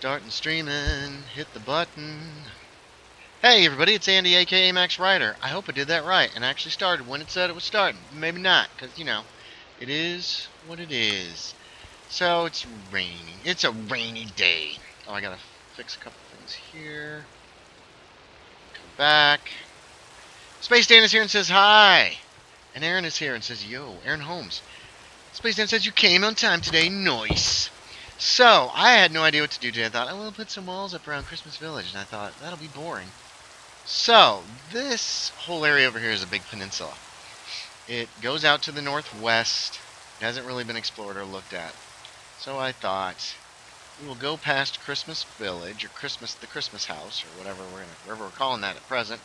Starting streaming. Hit the button. Hey everybody, it's Andy aka Max Ryder. I hope I did that right and actually started when it said it was starting. Maybe not, because, you know, it is what it is. So it's raining. It's a rainy day. Oh, I gotta fix a couple things here. Come back. Space Dan is here and says hi. And Aaron is here and says yo. Aaron Holmes. Space Dan says you came on time today. Nice. So, I had no idea what to do today. I thought, I will put some walls up around Christmas Village. And I thought, that'll be boring. So, this whole area over here is a big peninsula. It goes out to the northwest. It hasn't really been explored or looked at. So I thought, we will go past Christmas Village, or the Christmas house, or whatever we're calling that at present.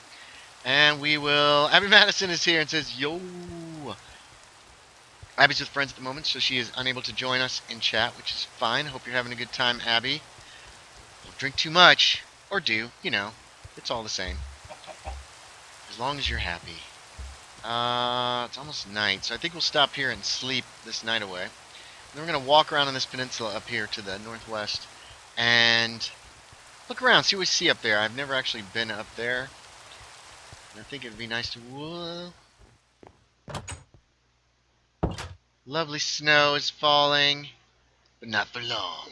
And we will... Abby Madison is here and says, yo! Abby's with friends at the moment, so she is unable to join us in chat, which is fine. Hope you're having a good time, Abby. Don't drink too much, or do, you know. It's all the same. As long as you're happy. It's almost night, so I think we'll stop here and sleep this night away. Then we're going to walk around on this peninsula up here to the northwest and look around, see what we see up there. I've never actually been up there. And I think it would be nice to... Whoa. Lovely snow is falling, but not for long.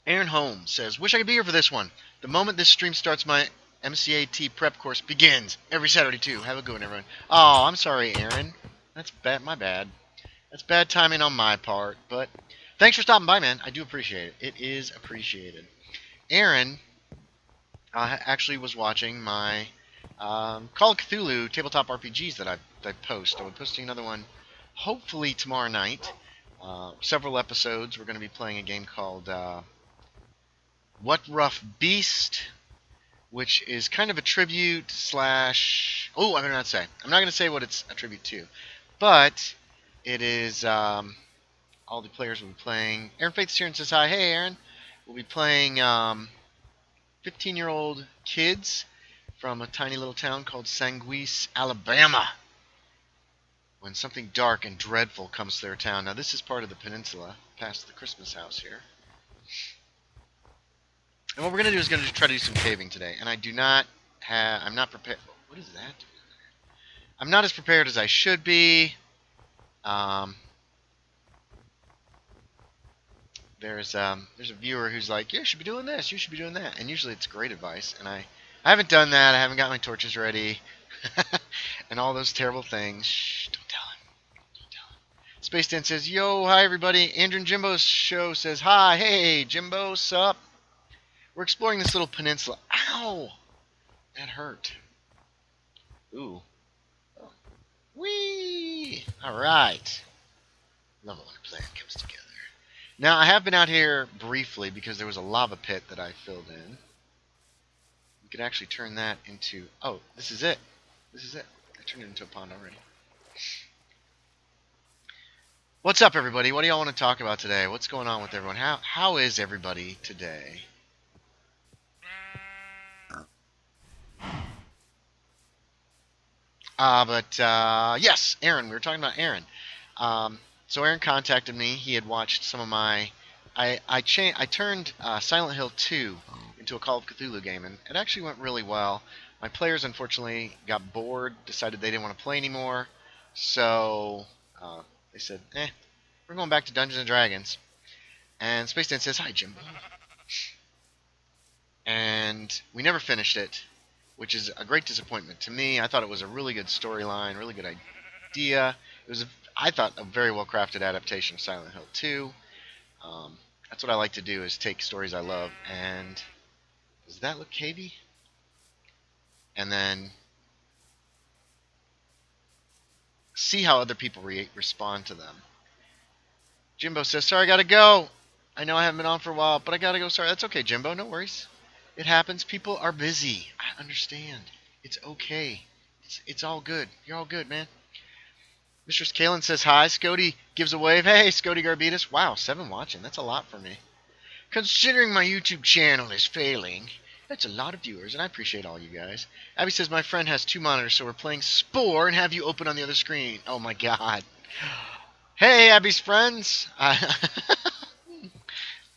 Aaron Holmes says, wish I could be here for this one. The moment this stream starts, my MCAT prep course begins. Every Saturday, too. Have a good one, everyone. Oh, I'm sorry, Aaron. That's bad. My bad. That's bad timing on my part. But thanks for stopping by, man. I do appreciate it. It is appreciated. Aaron actually was watching my Call of Cthulhu tabletop RPGs that I post. I'll be posting another one hopefully tomorrow night. Several episodes. We're going to be playing a game called What Rough Beast, which is kind of a tribute slash... Oh, I'm not going to say what it's a tribute to. But it is... all the players will be playing... Aaron Faith's here and says hi. Hey, Aaron. We'll be playing 15-year-old kids from a tiny little town called Sanguis, Alabama. When something dark and dreadful comes to their town. Now, this is part of the peninsula, past the Christmas house here. And what we're going to do is try to do some caving today. And I do not have... I'm not prepared... What is that? I'm not as prepared as I should be. There's a viewer who's like, yeah, you should be doing this, you should be doing that. And usually it's great advice. And I haven't done that. I haven't got my torches ready. And all those terrible things. Shh, don't tell him. Don't tell him. Space Dan says, yo, hi, everybody. Andrew and Jimbo's show says, hi, hey, Jimbo, sup? We're exploring this little peninsula. Ow! That hurt. Ooh. Oh. Whee! Alright. Love it when a plan comes together. Now, I have been out here briefly because there was a lava pit that I filled in. We could actually turn that into... Oh, this is it. This is it. I turned it into a pond already. What's up, everybody? What do y'all want to talk about today? What's going on with everyone? How is everybody today? Yes, Aaron. We were talking about Aaron. So Aaron contacted me. He had watched some of my... I turned Silent Hill 2 into a Call of Cthulhu game, and it actually went really well. My players, unfortunately, got bored, decided they didn't want to play anymore, so they said, we're going back to Dungeons & Dragons. And Space Dan says, hi, Jimbo. And we never finished it, which is a great disappointment to me. I thought it was a really good storyline, really good idea. It was, I thought, a very well-crafted adaptation of Silent Hill 2. That's what I like to do, is take stories I love, and... Does that look cavey? And then... see how other people respond to them. Jimbo says, sorry, I gotta go. I know I haven't been on for a while, but I gotta go. Sorry, that's okay, Jimbo, no worries. It happens. People are busy. I understand. It's okay. It's all good. You're all good, man. Mistress Kalen says hi. Scody gives a wave. Hey, Scody Garbitas. Wow, 7 watching. That's a lot for me. Considering my YouTube channel is failing, that's a lot of viewers, and I appreciate all you guys. Abby says my friend has 2 monitors, so we're playing Spore and have you open on the other screen. Oh my god. Hey, Abby's friends. I'm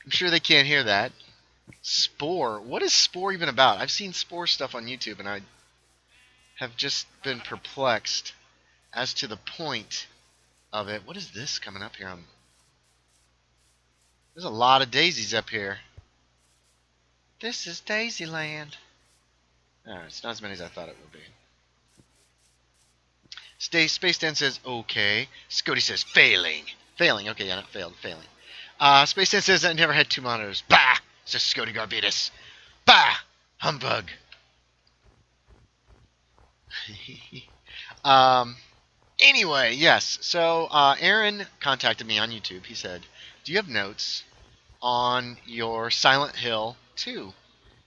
sure they can't hear that. Spore. What is Spore even about? I've seen Spore stuff on YouTube, and I have just been perplexed as to the point of it. What is this coming up here? There's a lot of daisies up here. This is Daisyland. Alright, it's not as many as I thought it would be. Space Dan says, okay. Scody says, failing. Failing. Okay, yeah, not failed. Failing. Space Dan says, I never had 2 monitors. Bah! Says Scody Garbitas. Bah! Humbug. Anyway, yes. So, Aaron contacted me on YouTube. He said, do you have notes on your Silent Hill 2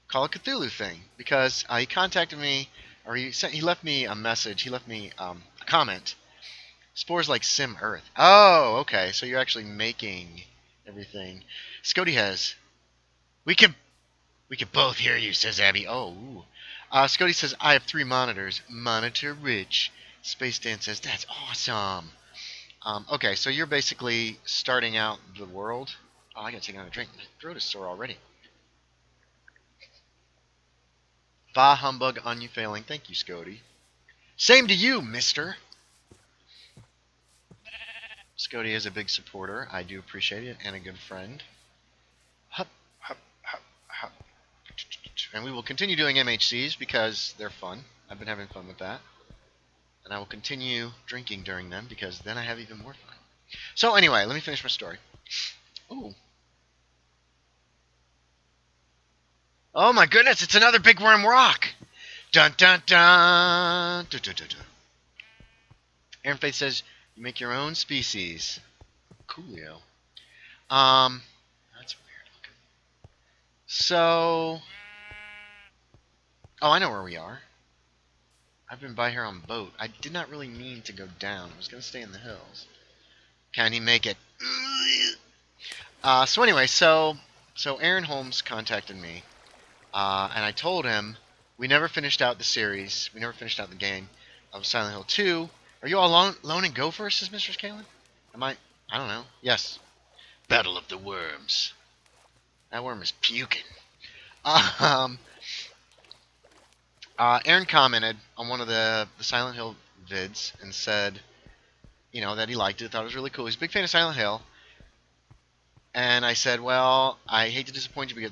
Call of Cthulhu thing? Because he contacted me, or he left me a message. He left me a comment. Spore's like Sim Earth. Oh, okay. So you're actually making everything. Scody has. We can both hear you, says Abby. Oh, ooh. Scody says, I have 3 monitors. Monitor rich. Space Dan says, that's awesome. Okay, so you're basically starting out the world. Oh, I gotta take another drink. My throat is sore already. Bah humbug on you failing. Thank you, Scody. Same to you, mister. Scody is a big supporter. I do appreciate it, and a good friend. Hup, hup, hup, hup. And we will continue doing MHCs because they're fun. I've been having fun with that. And I will continue drinking during them because then I have even more fun. So anyway, let me finish my story. Ooh. Oh my goodness, it's another big worm rock! Dun dun dun! Dun, dun, dun, dun. Aaron Faith says, you make your own species. Coolio. That's weird looking. So... Oh, I know where we are. I've been by here on boat. I did not really mean to go down. I was going to stay in the hills. Can he make it? So anyway, so Aaron Holmes contacted me, and I told him we never finished out the series. We never finished out the game of Silent Hill 2. Are you all alone in Gopher, says Mistress Kaylin? Am I don't know. Yes. Battle of the Worms. That worm is puking. Aaron commented on one of the Silent Hill vids and said, that he liked it, thought it was really cool. He's a big fan of Silent Hill. And I said, well, I hate to disappoint you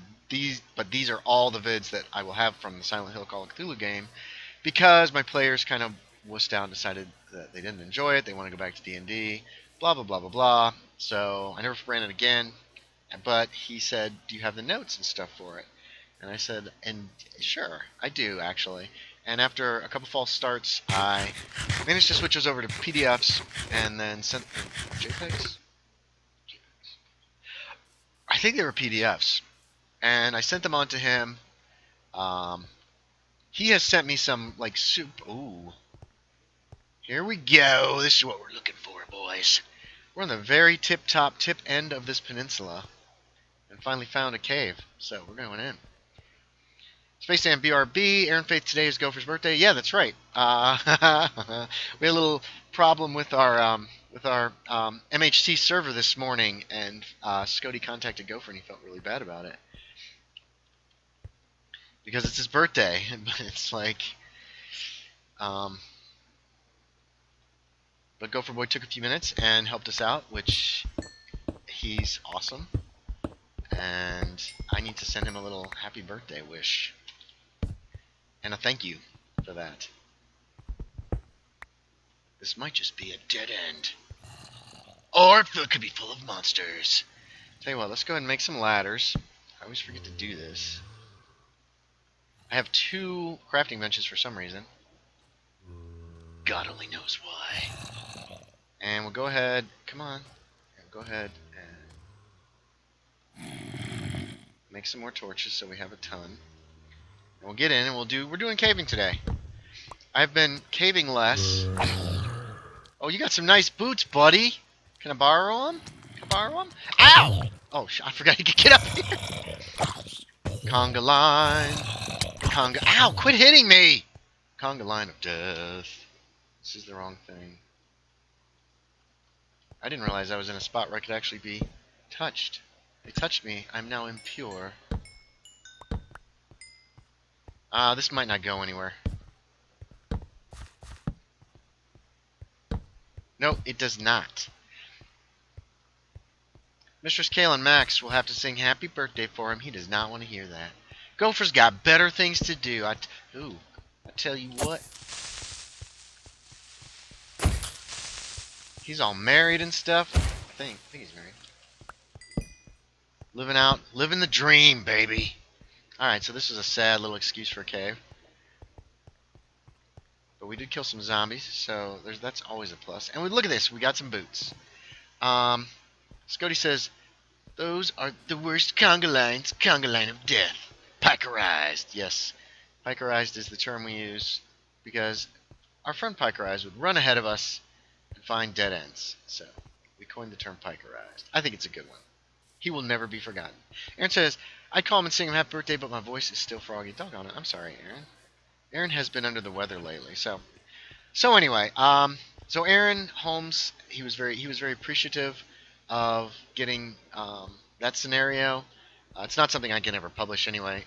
but these are all the vids that I will have from the Silent Hill Call of Cthulhu game because my players kind of wussed out and decided that they didn't enjoy it. They want to go back to D&D, blah, blah, blah, blah, blah. So I never ran it again. But he said, do you have the notes and stuff for it? And I said, and sure, I do, actually. And after a couple false starts, I managed to switch those over to PDFs and then sent them JPEGs? I think they were PDFs. And I sent them on to him. He has sent me some, like, soup. Ooh. Here we go. This is what we're looking for, boys. We're on the very tip end of this peninsula. And finally found a cave. So we're going in. Space Sam BRB, Aaron Faith, today is Gopher's birthday. Yeah, that's right. We had a little problem with our MHC server this morning, and Scody contacted Gopher, and he felt really bad about it because it's his birthday. But it's like, but Gopher Boy took a few minutes and helped us out, which he's awesome, and I need to send him a little happy birthday wish. And a thank you for that. This might just be a dead end. Or it could be full of monsters. Tell you what, let's go ahead and make some ladders. I always forget to do this. I have 2 crafting benches for some reason. God only knows why. And we'll go ahead, come on. And go ahead and make some more torches so we have a ton. And we'll get in and we're doing caving today. I've been caving less. Oh, you got some nice boots, buddy. Can I borrow them? Can I borrow them? Ow! Oh, I forgot you could get up here. Conga line. Conga. Ow, quit hitting me! Conga line of death. This is the wrong thing. I didn't realize I was in a spot where I could actually be touched. They touched me. I'm now impure. This might not go anywhere. No, it does not. Mistress Kalen Max will have to sing happy birthday for him. He does not want to hear that. Gopher's got better things to do. I tell you what. He's all married and stuff. I think he's married. Living the dream, baby. Alright, so this is a sad little excuse for a cave. But we did kill some zombies, so that's always a plus. And look at this, we got some boots. Scotty says, those are the worst conga lines, conga line of death. Pikerized, yes. Pikerized is the term we use because our friend Pikerized would run ahead of us and find dead ends. So we coined the term Pikerized. I think it's a good one. He will never be forgotten. Aaron says, I'd call him and sing him happy birthday, but my voice is still froggy. Doggone it. I'm sorry, Aaron. Aaron has been under the weather lately. So anyway, so Aaron Holmes, he was very appreciative of getting that scenario. It's not something I can ever publish anyway,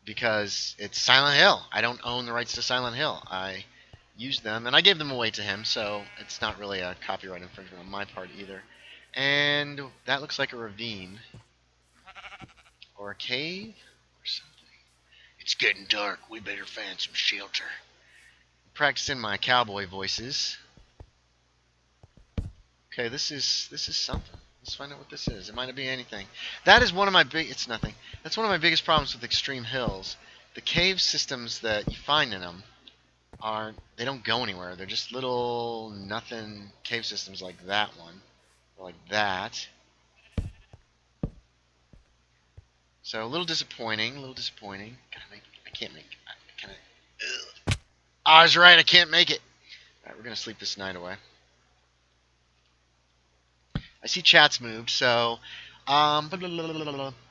because it's Silent Hill. I don't own the rights to Silent Hill. I used them, and I gave them away to him, so it's not really a copyright infringement on my part either. And that looks like a ravine. Or a cave? Or something. It's getting dark. We better find some shelter. Practicing my cowboy voices. Okay, this is something. Let's find out what this is. It might not be anything. That is one of my it's nothing. That's one of my biggest problems with extreme hills. The cave systems that you find in them they don't go anywhere. They're just little nothing cave systems like that one. Or like that. So a little disappointing. I can't make it. I was right, I can't make it. Alright, we're gonna sleep this night away. I see chat's moved, so Scotty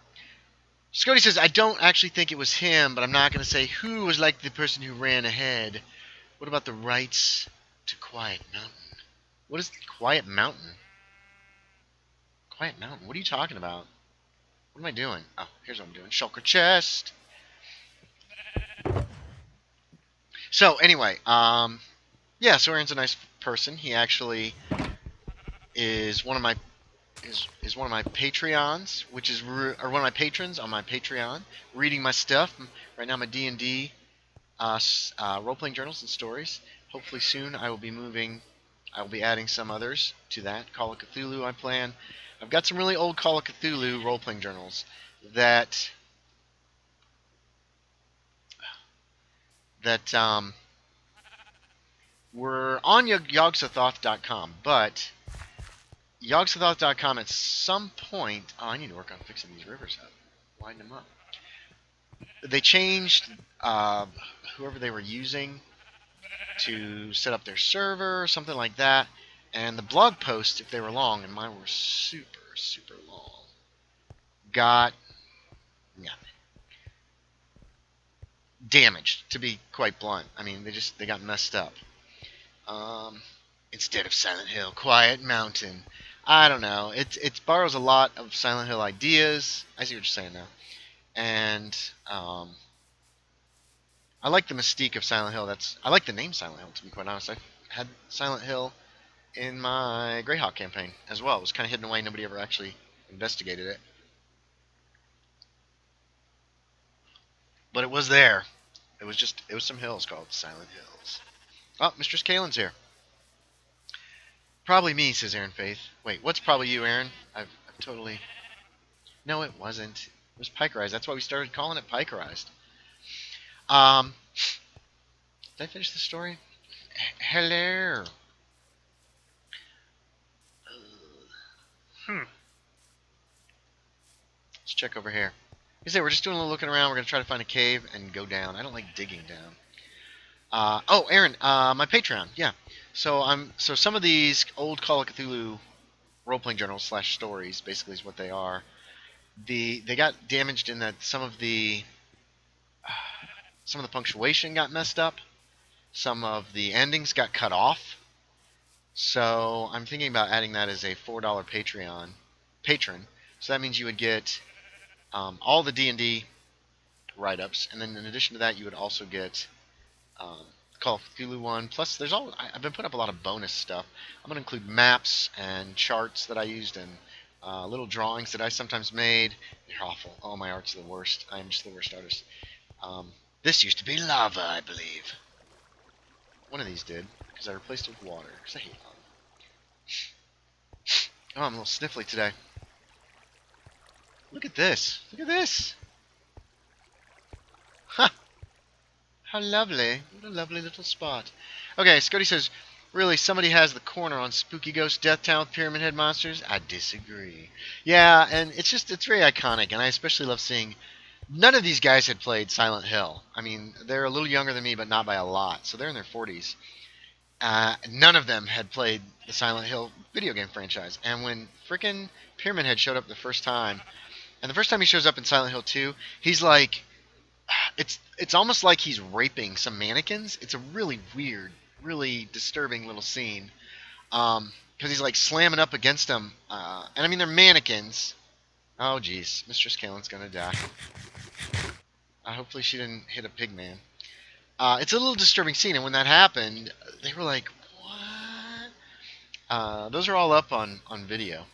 says, I don't actually think it was him, but I'm not gonna say who was like the person who ran ahead. What about the rights to Quiet Mountain? What is Quiet Mountain? Quiet Mountain? What are you talking about? What am I doing? Oh, here's what I'm doing. Shulker chest. So anyway, yeah. So Aaron's a nice person. He actually is one of my one of my Patreons, which is or one of my patrons on my Patreon, reading my stuff right now. My D&D role-playing journals and stories. Hopefully soon I will be moving. I will be adding some others to that. Call of Cthulhu. I plan. I've got some really old Call of Cthulhu role-playing journals that were on yogsathoth.com, but yogsathoth.com at some point... Oh, I need to work on fixing these rivers up. Widen them up. They changed whoever they were using to set up their server or something like that, and the blog posts, if they were long, and mine were super, super long, got damaged, to be quite blunt. I mean, they got messed up. Instead of Silent Hill, Quiet Mountain. I don't know. It borrows a lot of Silent Hill ideas. I see what you're saying now. And I like the mystique of Silent Hill. I like the name Silent Hill, to be quite honest. I had Silent Hill in my Greyhawk campaign as well. It was kind of hidden away. Nobody ever actually investigated it. But it was there. It was some hills called Silent Hills. Oh, Mistress Kalen's here. Probably me, says Aaron Faith. Wait, what's probably you, Aaron? I've totally... No, it wasn't. It was Pikerized. That's why we started calling it Pikerized. Did I finish the story? Hello. Let's check over here. Like I say, we're just doing a little looking around. We're going to try to find a cave and go down. I don't like digging down. Oh, Aaron, my Patreon. Yeah. So some of these old Call of Cthulhu role-playing journals / stories, basically, is what they are. They got damaged in that some of the punctuation got messed up. Some of the endings got cut off. So I'm thinking about adding that as a $4 Patreon patron. So that means you would get all the D&D write-ups, and then in addition to that, you would also get um, Call of Cthulhu one. Plus, I've been putting up a lot of bonus stuff. I'm going to include maps and charts that I used and little drawings that I sometimes made. They're awful. Oh, my art's the worst. I'm just the worst artist. Um, this used to be lava, I believe. One of these did, because I replaced it with water, because I hate lava. Oh, I'm a little sniffly today. Look at this. Look at this. Ha! How lovely. What a lovely little spot. Okay, Scotty says, really, somebody has the corner on Spooky Ghost Death Town with Pyramid Head monsters? I disagree. Yeah, and it's very iconic, and I especially love seeing... None of these guys had played Silent Hill. I mean, they're a little younger than me, but not by a lot. So they're in their 40s. None of them had played the Silent Hill video game franchise. And when frickin' Pyramid Head showed up the first time, and the first time he shows up in Silent Hill 2, he's like... It's almost like he's raping some mannequins. It's a really weird, really disturbing little scene. Because he's like slamming up against them. And I mean, they're mannequins. Oh, jeez. Mistress Kalen's gonna die. Hopefully she didn't hit a pig man. It's a little disturbing scene, and when that happened, they were like, what? Those are all up on video.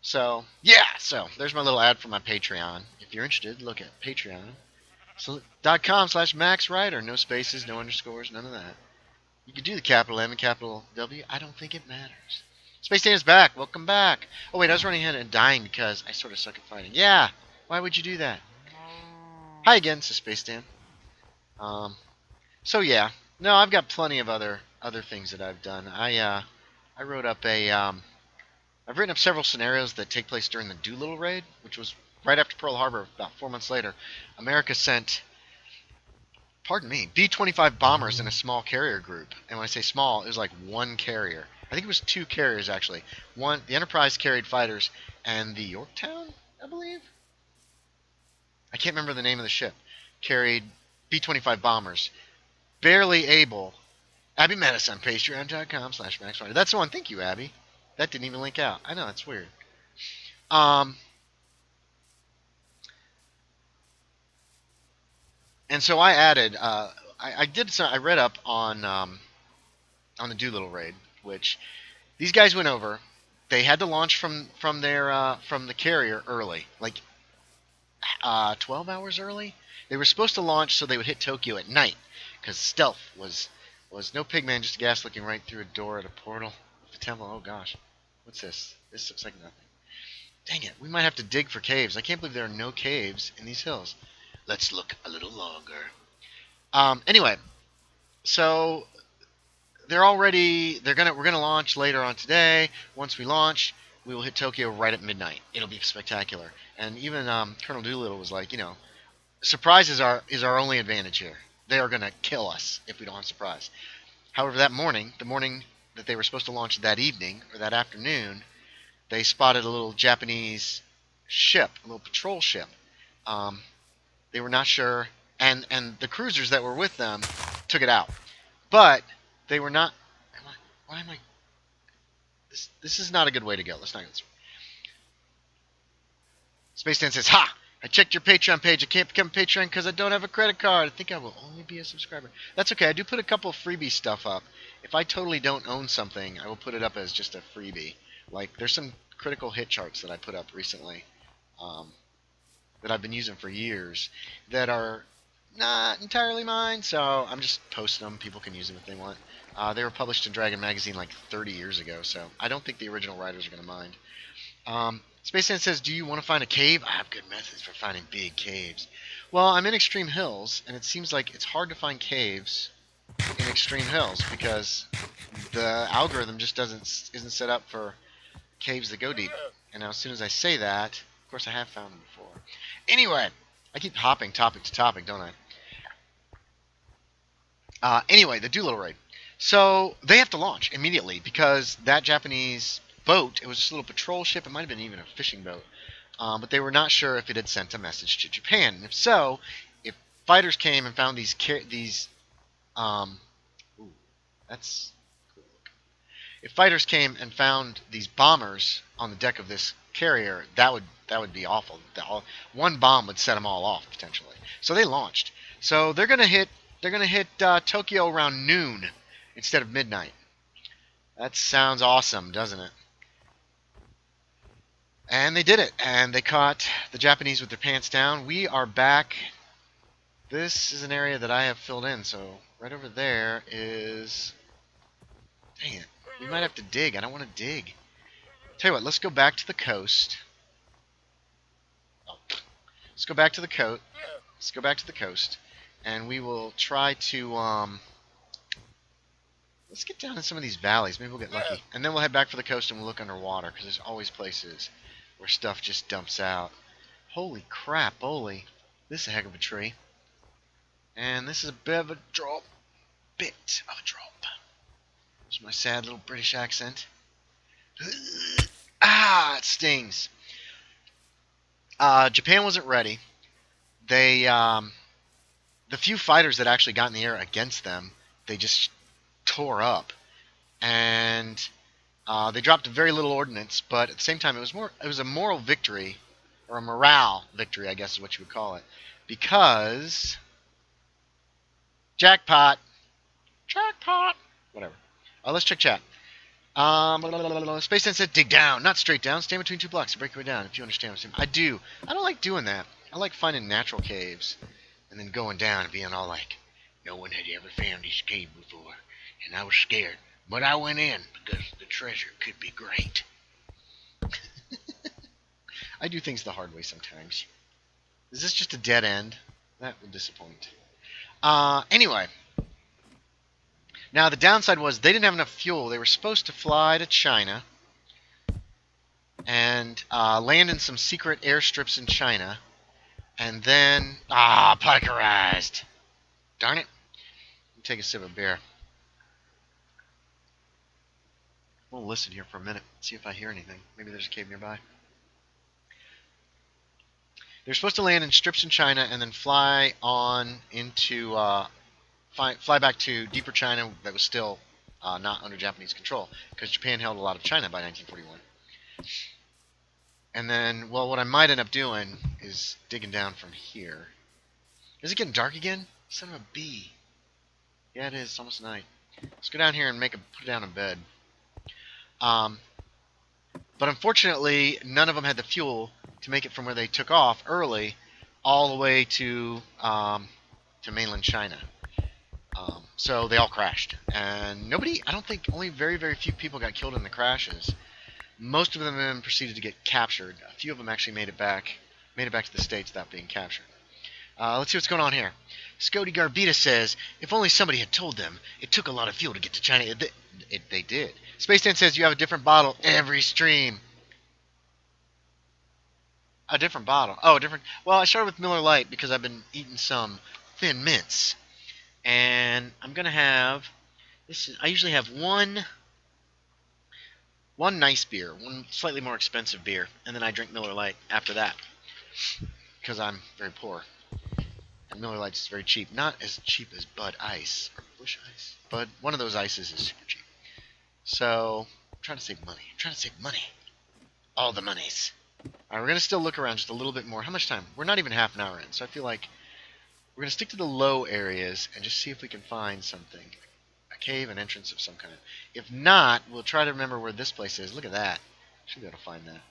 So, yeah. So, there's my little ad for my Patreon. If you're interested, look at Patreon. So, .com/MaxWriter. No spaces, no underscores, none of that. You could do the capital M and capital W. I don't think it matters. Space Dan is back. Welcome back. Oh, wait, I was running ahead and dying because I sort of suck at fighting. Yeah. Why would you do that? Hi again, says Space Dan. So, yeah. No, I've got plenty of other things that I've done. I wrote up I've written up several scenarios that take place during the Doolittle raid, which was right after Pearl Harbor, about 4 months later. America sent, pardon me, B-25 bombers in a small carrier group. And when I say small, it was like one carrier. I think it was two carriers, actually. One, the Enterprise carried fighters, and the Yorktown, I believe? I can't remember the name of the ship. Carried B-25 bombers. Barely able. Abby met us on patreon.com/MaxWriter. That's the one. Thank you, Abby. That didn't even link out. I know, that's weird. And so I added, I read up on the Doolittle raid, which these guys went over. They had to launch from the carrier early, like 12 hours early. They were supposed to launch so they would hit Tokyo at night, because stealth was no pigman, just a gas looking right through a door at a portal. The temple. Oh gosh, what's this? This looks like nothing. Dang it, we might have to dig for caves. I can't believe there are no caves in these hills. Let's look a little longer. Anyway, so we're gonna launch later on today. Once we launch, we will hit Tokyo right at midnight. It'll be spectacular. And even Colonel Doolittle was like, surprise is our only advantage here. They are gonna kill us if we don't have surprise. However, the morning that they were supposed to launch that evening or that afternoon, they spotted a little Japanese ship, a little patrol ship. They were not sure, and the cruisers that were with them took it out. But they were not. Why am I? This is not a good way to go. Let's not go this way. Space Dan says, "Ha! I checked your Patreon page. I can't become a Patreon because I don't have a credit card. I think I will only be a subscriber." That's okay. I do put a couple of freebie stuff up. If I totally don't own something, I will put it up as just a freebie. Like, there's some critical hit charts that I put up recently that I've been using for years that are not entirely mine, so I'm just posting them. People can use them if they want. They were published in Dragon Magazine like 30 years ago, so I don't think the original writers are going to mind. Space Dan says, do you want to find a cave? I have good methods for finding big caves. Well, I'm in Extreme Hills, and it seems like it's hard to find caves in Extreme Hills because the algorithm just isn't set up for caves that go deep. And now as soon as I say that, of course I have found them before. Anyway, I keep hopping topic to topic, don't I? Anyway, the Doolittle raid. So they have to launch immediately because that Japanese boat, it was just a little patrol ship. It might have been even a fishing boat. But they were not sure if it had sent a message to Japan. And if so, if fighters came and found these ooh, that's cool. If fighters came and found these bombers on the deck of this carrier, that would be awful. One bomb would set them all off potentially. So they launched. So they're gonna hit Tokyo around noon instead of midnight. That sounds awesome, doesn't it? And they did it, and they caught the Japanese with their pants down. We are back. This is an area that I have filled in, so right over there is... Dang it. We might have to dig. I don't want to dig. Tell you what, let's go back to the coast. Oh. Let's go back to the coast. Let's go back to the coast, and we will try to... Let's get down in some of these valleys. Maybe we'll get lucky. And then we'll head back for the coast and we'll look underwater, because there's always places where stuff just dumps out. Holy crap, Oli. This is a heck of a tree. And this is a bit of a drop. Bit of a drop. It's my sad little British accent. Ah, it stings. Japan wasn't ready. They, the few fighters that actually got in the air against them, they just tore up. And they dropped very little ordnance, but at the same time, it was a moral victory, or a morale victory, I guess is what you would call it, because jackpot, whatever. Let's check chat. Space Ten said, dig down, not straight down. Stand between two blocks to break your way down. If you understand what I'm saying, I do. I don't like doing that. I like finding natural caves and then going down and being all like, no one had ever found this cave before, and I was scared. But I went in because the treasure could be great. I do things the hard way sometimes. Is this just a dead end? That would disappoint. Anyway. Now, the downside was they didn't have enough fuel. They were supposed to fly to China and land in some secret airstrips in China. And then... parkerized. Darn it. Let me take a sip of beer. We'll listen here for a minute, see if I hear anything. Maybe there's a cave nearby. They're supposed to land in strips in China and then fly on into, fly back to deeper China that was still not under Japanese control, because Japan held a lot of China by 1941. And then, well, what I might end up doing is digging down from here. Is it getting dark again? Son of a bee. Yeah, it is. It's almost night. Let's go down here and put it down in bed. But unfortunately, none of them had the fuel to make it from where they took off early all the way to mainland China. So they all crashed. And nobody, I don't think, only very, very few people got killed in the crashes. Most of them then proceeded to get captured. A few of them actually made it back to the States without being captured. Let's see what's going on here. Scody Garbita says, if only somebody had told them it took a lot of fuel to get to China. They did. Space Dan says you have a different bottle every stream. A different bottle. Oh, a different... Well, I started with Miller Lite because I've been eating some Thin Mints. And I'm going to have... I usually have one nice beer, one slightly more expensive beer, and then I drink Miller Lite after that. Because I'm very poor. And Miller Lite is very cheap. Not as cheap as Bud Ice or Bush Ice, but one of those ices is super cheap. So, I'm trying to save money. All the monies. Alright, we're going to still look around just a little bit more. How much time? We're not even half an hour in, so I feel like we're going to stick to the low areas and just see if we can find something. A cave, an entrance of some kind. If not, we'll try to remember where this place is. Look at that. Should be able to find that.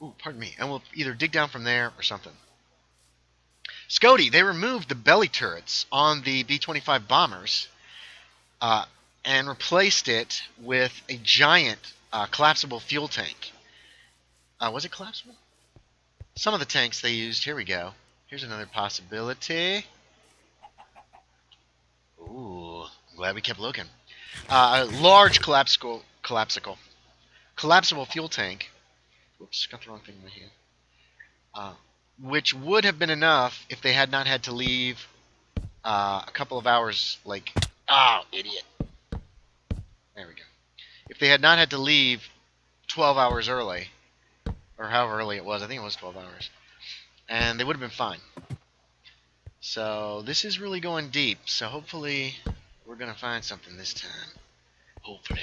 Ooh, pardon me. And we'll either dig down from there or something. Scody, they removed the belly turrets on the B-25 bombers and replaced it with a giant collapsible fuel tank. Was it collapsible? Some of the tanks they used, here we go. Here's another possibility. Ooh, I'm glad we kept looking. A large collapsible fuel tank. Whoops, got the wrong thing in my hand. Which would have been enough if they had not had to leave a couple of hours, like... Oh, idiot. There we go. If they had not had to leave 12 hours early, or however early it was, I think it was 12 hours, and they would have been fine. So, this is really going deep, so hopefully we're going to find something this time. Hopefully.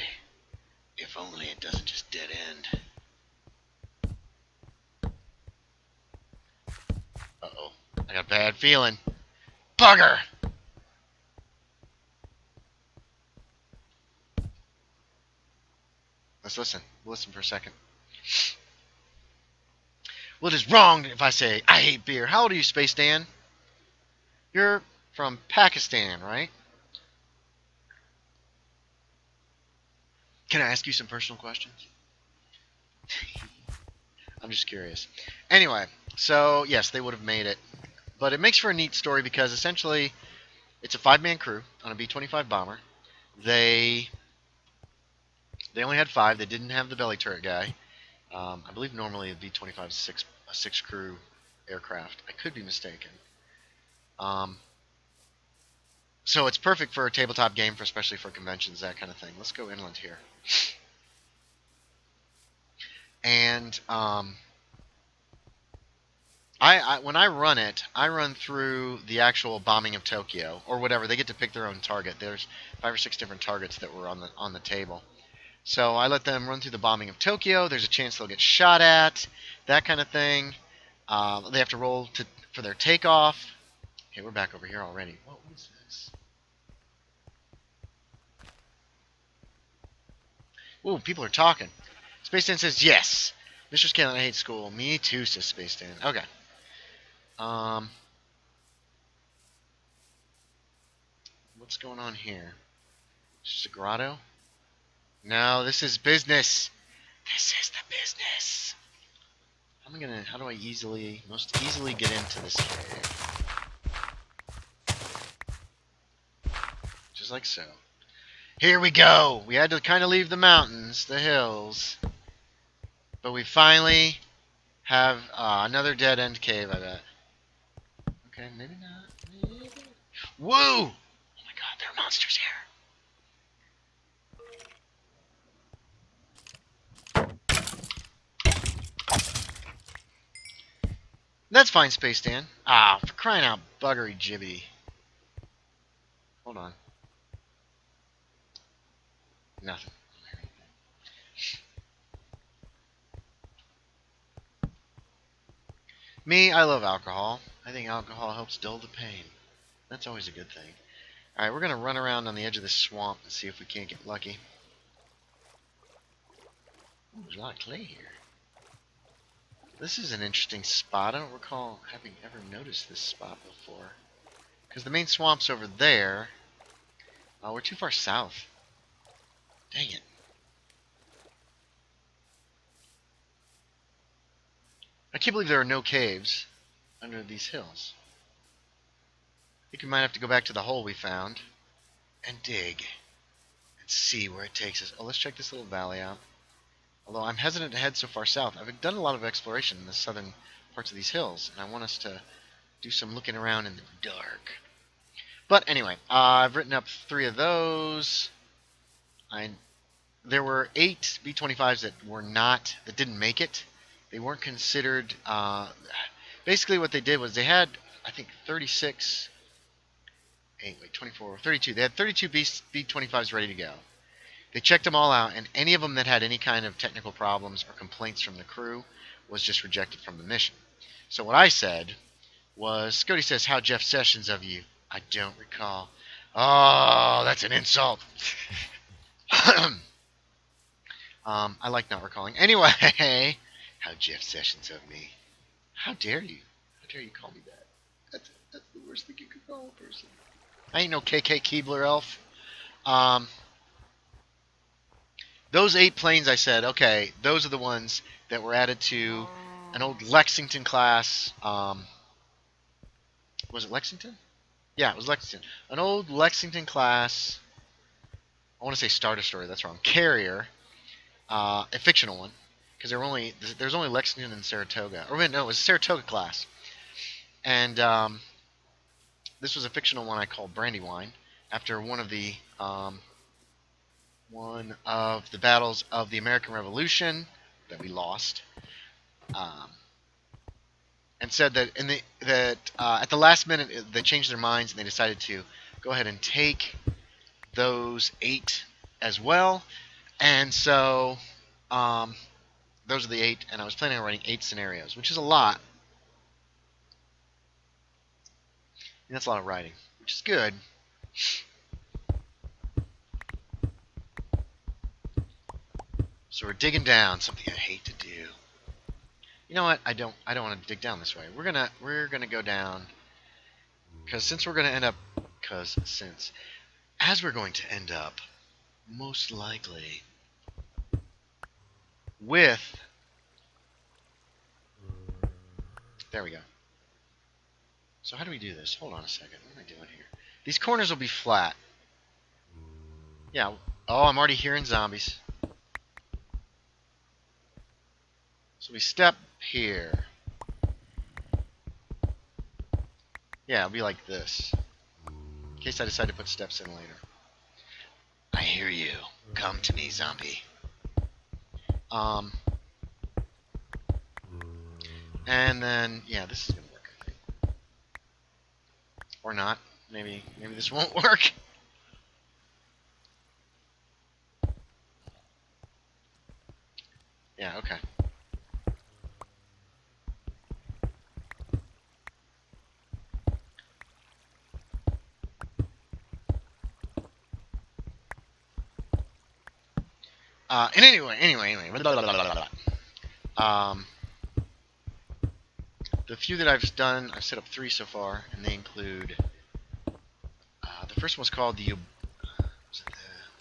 If only it doesn't just dead end. Uh-oh. I got a bad feeling. Bugger! Let's listen. We'll listen for a second. Well, it is wrong if I say I hate beer. How old are you, Space Dan? You're from Pakistan, right? Can I ask you some personal questions? I'm just curious. Anyway, so yes, they would have made it. But it makes for a neat story because essentially it's a 5-man crew on a B-25 bomber. They only had 5. They didn't have the belly turret guy. I believe normally a B-25 is a 6 crew aircraft. I could be mistaken. So it's perfect for a tabletop game, especially for conventions, that kind of thing. Let's go inland here. And when I run it, I run through the actual bombing of Tokyo or whatever. They get to pick their own target. There's 5 or 6 different targets that were on the table. So I let them run through the bombing of Tokyo. There's a chance they'll get shot at, that kind of thing. They have to roll for their takeoff. Okay, we're back over here already. What was this? Ooh, people are talking. Space Dan says yes. Mr. Scanlon, I hate school. Me too, says Space Dan. Okay. What's going on here? Is this a grotto? No, this is business. This is the business. How do I most easily get into this cave? Just like so. Here we go. We had to kind of leave the mountains, the hills. But we finally have another dead-end cave, I bet. Okay, maybe not. Maybe. Whoa! Oh my god, there are monsters here. That's fine, Space Dan. Ah, for crying out buggery jibby. Hold on. Nothing. Me, I love alcohol. I think alcohol helps dull the pain. That's always a good thing. Alright, we're going to run around on the edge of this swamp and see if we can't get lucky. Ooh, there's a lot of clay here. This is an interesting spot. I don't recall having ever noticed this spot before. Because the main swamp's over there. Oh, we're too far south. Dang it. I can't believe there are no caves under these hills. I think we might have to go back to the hole we found and dig and see where it takes us. Oh, let's check this little valley out. Although I'm hesitant to head so far south. I've done a lot of exploration in the southern parts of these hills, and I want us to do some looking around in the dark. But anyway, I've written up 3 of those. There were 8 B-25s that didn't make it. They weren't considered. Basically, what they did was they had, I think, 36. 24, 32. They had 32 B-25s ready to go. They checked them all out, and any of them that had any kind of technical problems or complaints from the crew was just rejected from the mission. So what I said was, Scotty says, how Jeff Sessions of you? I don't recall. Oh, that's an insult. I like not recalling. Anyway, how Jeff Sessions of me? How dare you? How dare you call me that? That's the worst thing you could call a person. I ain't no KK Keebler elf. Those 8 planes, I said, okay, those are the ones that were added to an old Lexington class. Was it Lexington? Yeah, it was Lexington. An old Lexington class. I want to say Star Destroyer. That's wrong. Carrier, a fictional one, because there's only Lexington and Saratoga. Or no, it was a Saratoga class, and this was a fictional one I called Brandywine, after one of the battles of the American Revolution that we lost, and said that at the last minute they changed their minds and they decided to go ahead and take those 8 as well. And so, those are the 8, and I was planning on writing 8 scenarios, which is a lot. And that's a lot of writing, which is good. So we're digging down, something I hate to do. You know what? I don't want to dig down this way. We're gonna go down, because as we're going to end up, most likely, with. There we go. So how do we do this? Hold on a second. What am I doing here? These corners will be flat. Yeah. Oh, I'm already hearing zombies. So we step here. Yeah, it'll be like this. In case I decide to put steps in later. I hear you. Come to me, zombie. And then, yeah, this is gonna work, I think. Or not. Maybe this won't work. Yeah, okay. And anyway, blah, blah, blah, blah. The few that I've done, I've set up 3 so far, and they include, the first one's called the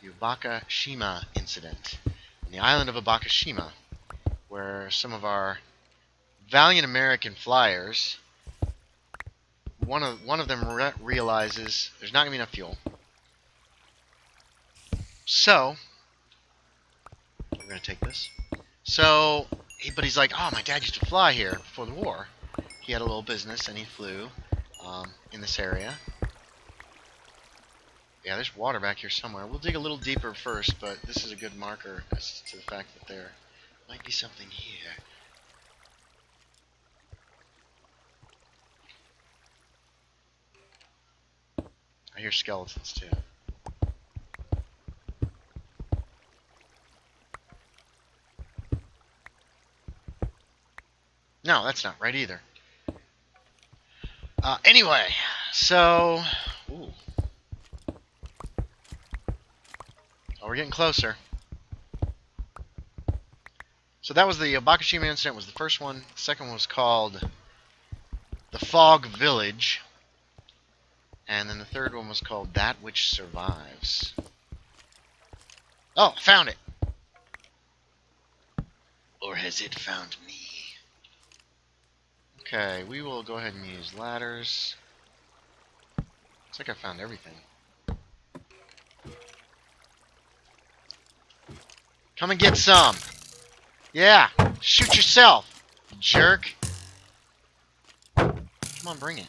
Yubakashima incident, on the island of Abakashima, where some of our valiant American flyers, one of them realizes there's not going to be enough fuel. So, we're going to take this. So, but he's like, oh, my dad used to fly here before the war. He had a little business and he flew in this area. Yeah, there's water back here somewhere. We'll dig a little deeper first, but this is a good marker as to the fact that there might be something here. I hear skeletons too. No, that's not right either. Anyway, so... Ooh. Oh, we're getting closer. So that was the Abakashima incident, was the first one. The second one was called The Fog Village. And then the third one was called That Which Survives. Oh, found it! Or has it found me? Okay, we will go ahead and use ladders. Looks like I found everything. Come and get some! Yeah! Shoot yourself, you jerk! Come on, bring it.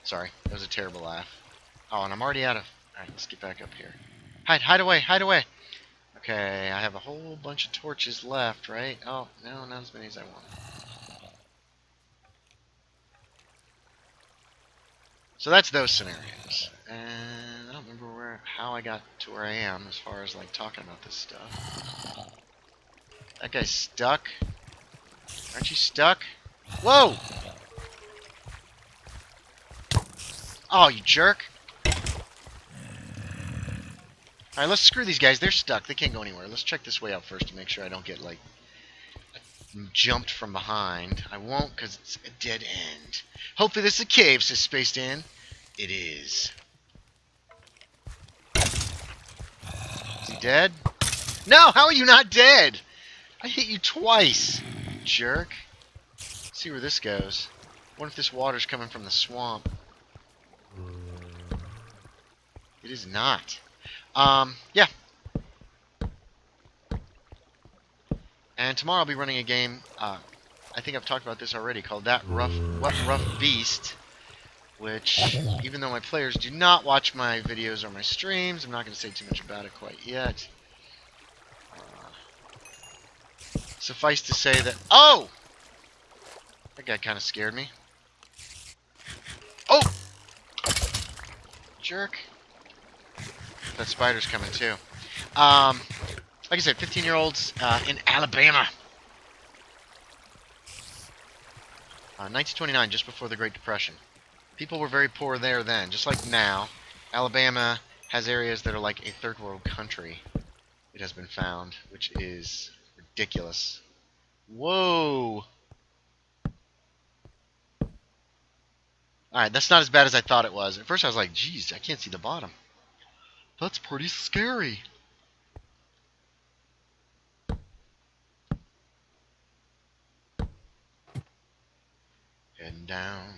Sorry, that was a terrible laugh. Oh, and I'm already out of... Alright, let's get back up here. Hide away, hide away! Okay, I have a whole bunch of torches left, right? Oh, no, not as many as I wanted. So that's those scenarios. And I don't remember how I got to where I am as far as, like, talking about this stuff. That guy's stuck. Aren't you stuck? Whoa! Oh, you jerk! Alright, let's screw these guys. They're stuck. They can't go anywhere. Let's check this way out first to make sure I don't get, like, jumped from behind. I won't, because it's a dead end. Hopefully this is a cave, says Spaced In. It is. Is he dead? No! How are you not dead? I hit you twice, jerk. Let's see where this goes. What if this water's coming from the swamp? It is not. Yeah. And tomorrow I'll be running a game, I think I've talked about this already, called What Rough Beast, which, even though my players do not watch my videos or my streams, I'm not going to say too much about it quite yet. Suffice to say that... Oh! That guy kind of scared me. jerk. That spider's coming too. Like I said, 15-year-olds in Alabama. 1929, just before the Great Depression. People were very poor there then, just like now. Alabama has areas that are like a third world country, it has been found, which is ridiculous. Whoa! Alright, that's not as bad as I thought it was. At first I was like, geez, I can't see the bottom. That's pretty scary. Heading down.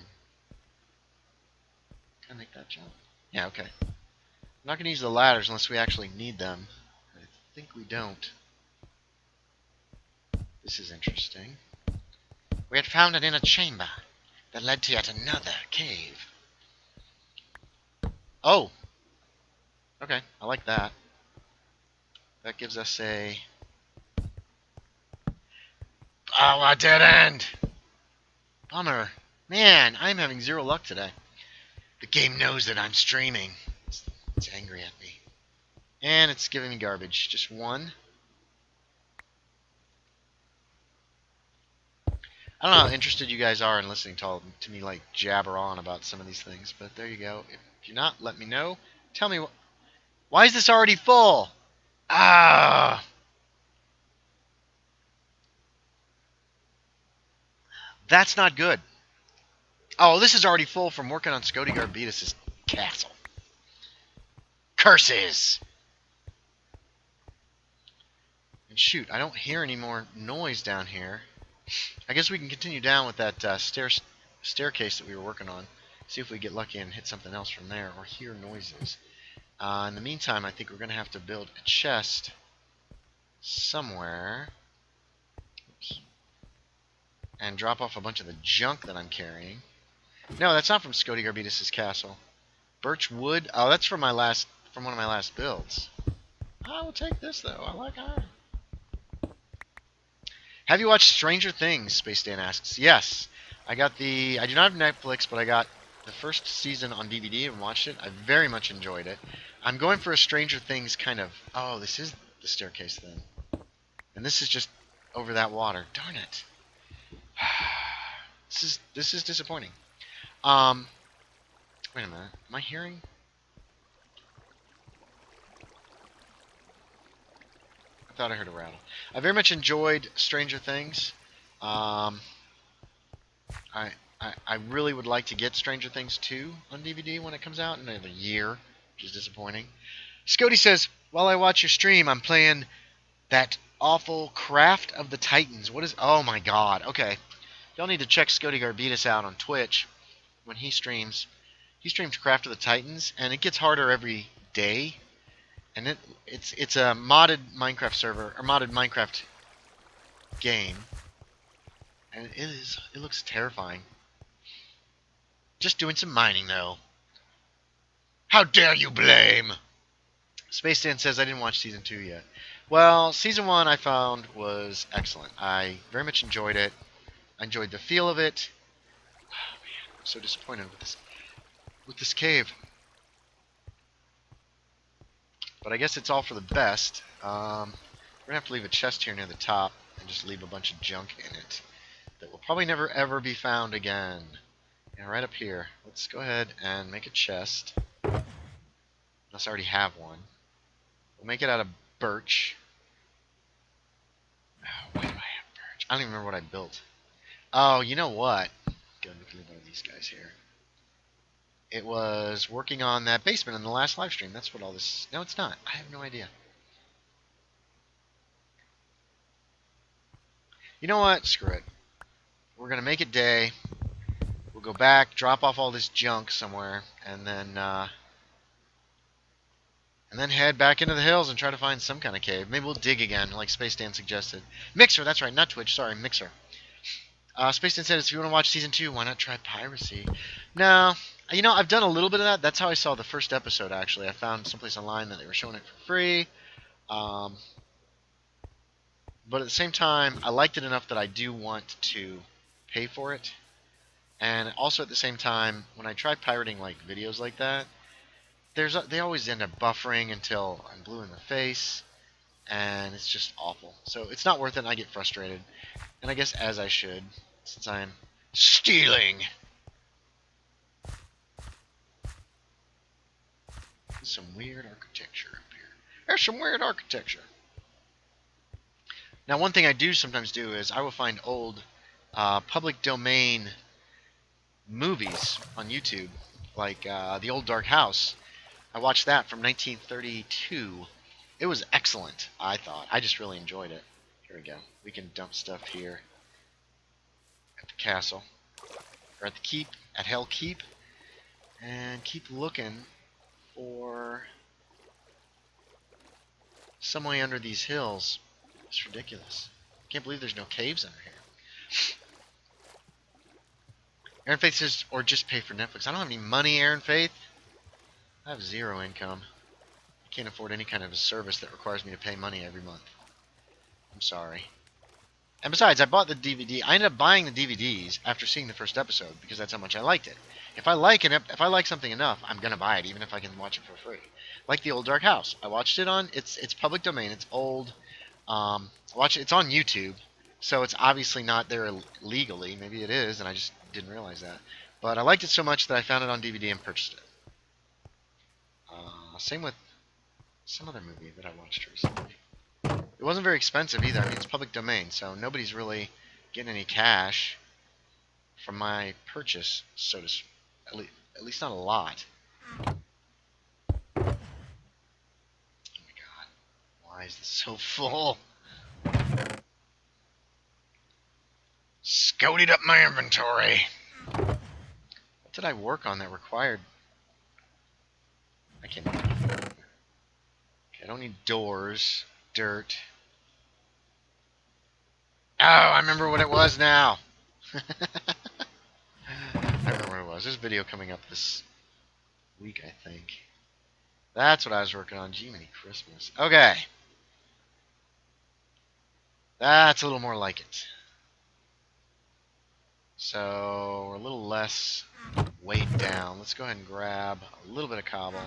Can I make that jump? Yeah, okay. I'm not going to use the ladders unless we actually need them. I think we don't. This is interesting. We had found it in a chamber that led to yet another cave. Oh! Okay, I like that. That gives us a... Oh, a dead end! Bummer. Man, I'm having zero luck today. The game knows that I'm streaming. It's angry at me. And it's giving me garbage. Just one. I don't know how interested you guys are in listening to me like jabber on about some of these things, but there you go. If you're not, let me know. Tell me why is this already full? Ah! That's not good. Oh, this is already full from working on Scody Garbitas' castle. Curses! And shoot, I don't hear any more noise down here. I guess we can continue down with that staircase that we were working on. See if we get lucky and hit something else from there or hear noises. In the meantime, I think we're going to have to build a chest somewhere. Oops. And drop off a bunch of the junk that I'm carrying. No, that's not from Scody Garbitas' castle. Birch wood. Oh, that's from one of my last builds. I will take this though. I like iron. Have you watched Stranger Things? Space Dan asks. Yes, I got I do not have Netflix, but I got the first season on DVD and watched it. I very much enjoyed it. I'm going for a Stranger Things kind of. Oh, this is the staircase then, and this is just over that water. Darn it. This is disappointing. Wait a minute. Am I hearing? I thought I heard a rattle. I very much enjoyed Stranger Things. I really would like to get Stranger Things 2 on DVD when it comes out in another year, which is disappointing. Scody says, while I watch your stream, I'm playing that awful Craft of the Titans. What is... Oh my god. Okay. Y'all need to check Scody Garbitas out on Twitch when he streams. He streams Craft of the Titans, and it gets harder every day. And it's a modded Minecraft server, or modded Minecraft game. And it looks terrifying. Just doing some mining, though. How dare you blame? Space Dan says, I didn't watch Season 2 yet. Well, Season 1 I found was excellent. I very much enjoyed it. I enjoyed the feel of it. Oh, man, I'm so disappointed with this cave. But I guess it's all for the best. We're going to have to leave a chest here near the top and just leave a bunch of junk in it that will probably never ever be found again. And right up here, let's go ahead and make a chest. Unless I already have one. We'll make it out of birch. Oh, why do I have birch? I don't even remember what I built. Oh, you know what? Go look at one of these guys here. It was working on that basement in the last live stream. That's what all this... No, it's not. I have no idea. You know what? Screw it. We're going to make it day. We'll go back, drop off all this junk somewhere, and then head back into the hills and try to find some kind of cave. Maybe we'll dig again, like Space Dan suggested. Mixer, that's right, not Twitch. Sorry, Mixer. Space Dan said, if you want to watch Season 2, why not try piracy? No. You know, I've done a little bit of that. That's how I saw the first episode, actually. I found someplace online that they were showing it for free. But at the same time, I liked it enough that I do want to pay for it. And also at the same time, when I try pirating like videos like that, they always end up buffering until I'm blue in the face, and it's just awful. So it's not worth it, and I get frustrated. And I guess as I should, since I'm stealing. There's some weird architecture up here. There's some weird architecture. Now, one thing I do sometimes do is I will find old public domain movies on YouTube, like The Old Dark House. I watched that from 1932. It was excellent, I thought. I just really enjoyed it. Here we go. We can dump stuff here at the castle, or at the keep, at Hell Keep, and keep looking for some way under these hills. It's ridiculous. Can't believe there's no caves under here. Aaron Faith says, or just pay for Netflix. I don't have any money, Aaron Faith. I have zero income. I can't afford any kind of a service that requires me to pay money every month. I'm sorry. And besides, I bought the DVD. I ended up buying the DVDs after seeing the first episode because that's how much I liked it. If I like something enough, I'm gonna buy it, even if I can watch it for free. Like The Old Dark House. I watched it on. It's public domain. It's old. It's on YouTube, so it's obviously not there legally. Maybe it is, and I just didn't realize that. But I liked it so much that I found it on DVD and purchased it. Same with some other movie that I watched recently. It wasn't very expensive either. I mean, it's public domain, so nobody's really getting any cash from my purchase, so to at least not a lot. Oh my god. Why is this so full? Scouted up my inventory. What did I work on that required? I can't. Okay, I don't need doors. Dirt. Oh, I remember what it was now. I remember what it was. There's a video coming up this week, I think. That's what I was working on. Gee, many Christmas. Okay. That's a little more like it. So, we're a little less weighed down. Let's go ahead and grab a little bit of cobble.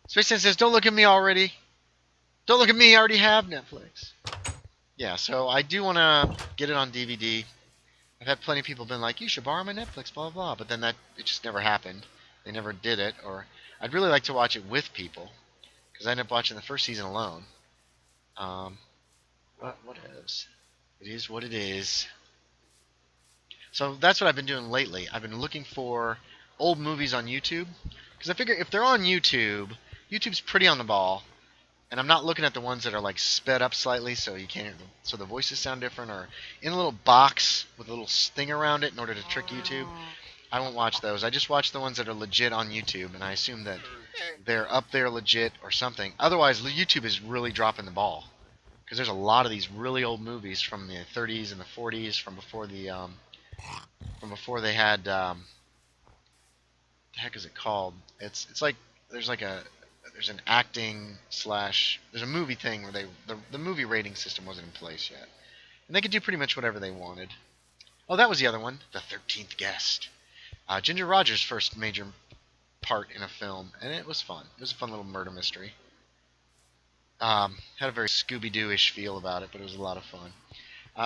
Space Sand says, don't look at me already. Don't look at me, I already have Netflix. Yeah, so I do want to get it on DVD. I've had plenty of people been like, you should borrow my Netflix, blah, blah, blah. But then it just never happened. They never did it. Or I'd really like to watch it with people, because I ended up watching the first season alone. But what is? It is what it is. So that's what I've been doing lately. I've been looking for old movies on YouTube, because I figure if they're on YouTube, YouTube's pretty on the ball. And I'm not looking at the ones that are like sped up slightly, so you can't, so the voices sound different, or in a little box with a little thing around it in order to trick YouTube. I won't watch those. I just watch the ones that are legit on YouTube, and I assume that they're up there legit or something. Otherwise, YouTube is really dropping the ball, because there's a lot of these really old movies from the 30s and the 40s, from before they had the heck is it called? It's like there's an acting slash, there's a movie thing where the movie rating system wasn't in place yet. And they could do pretty much whatever they wanted. Oh, that was the other one, The 13th Guest. Ginger Rogers' first major part in a film, and it was fun. It was a fun little murder mystery. Had a very Scooby-Doo-ish feel about it, but it was a lot of fun.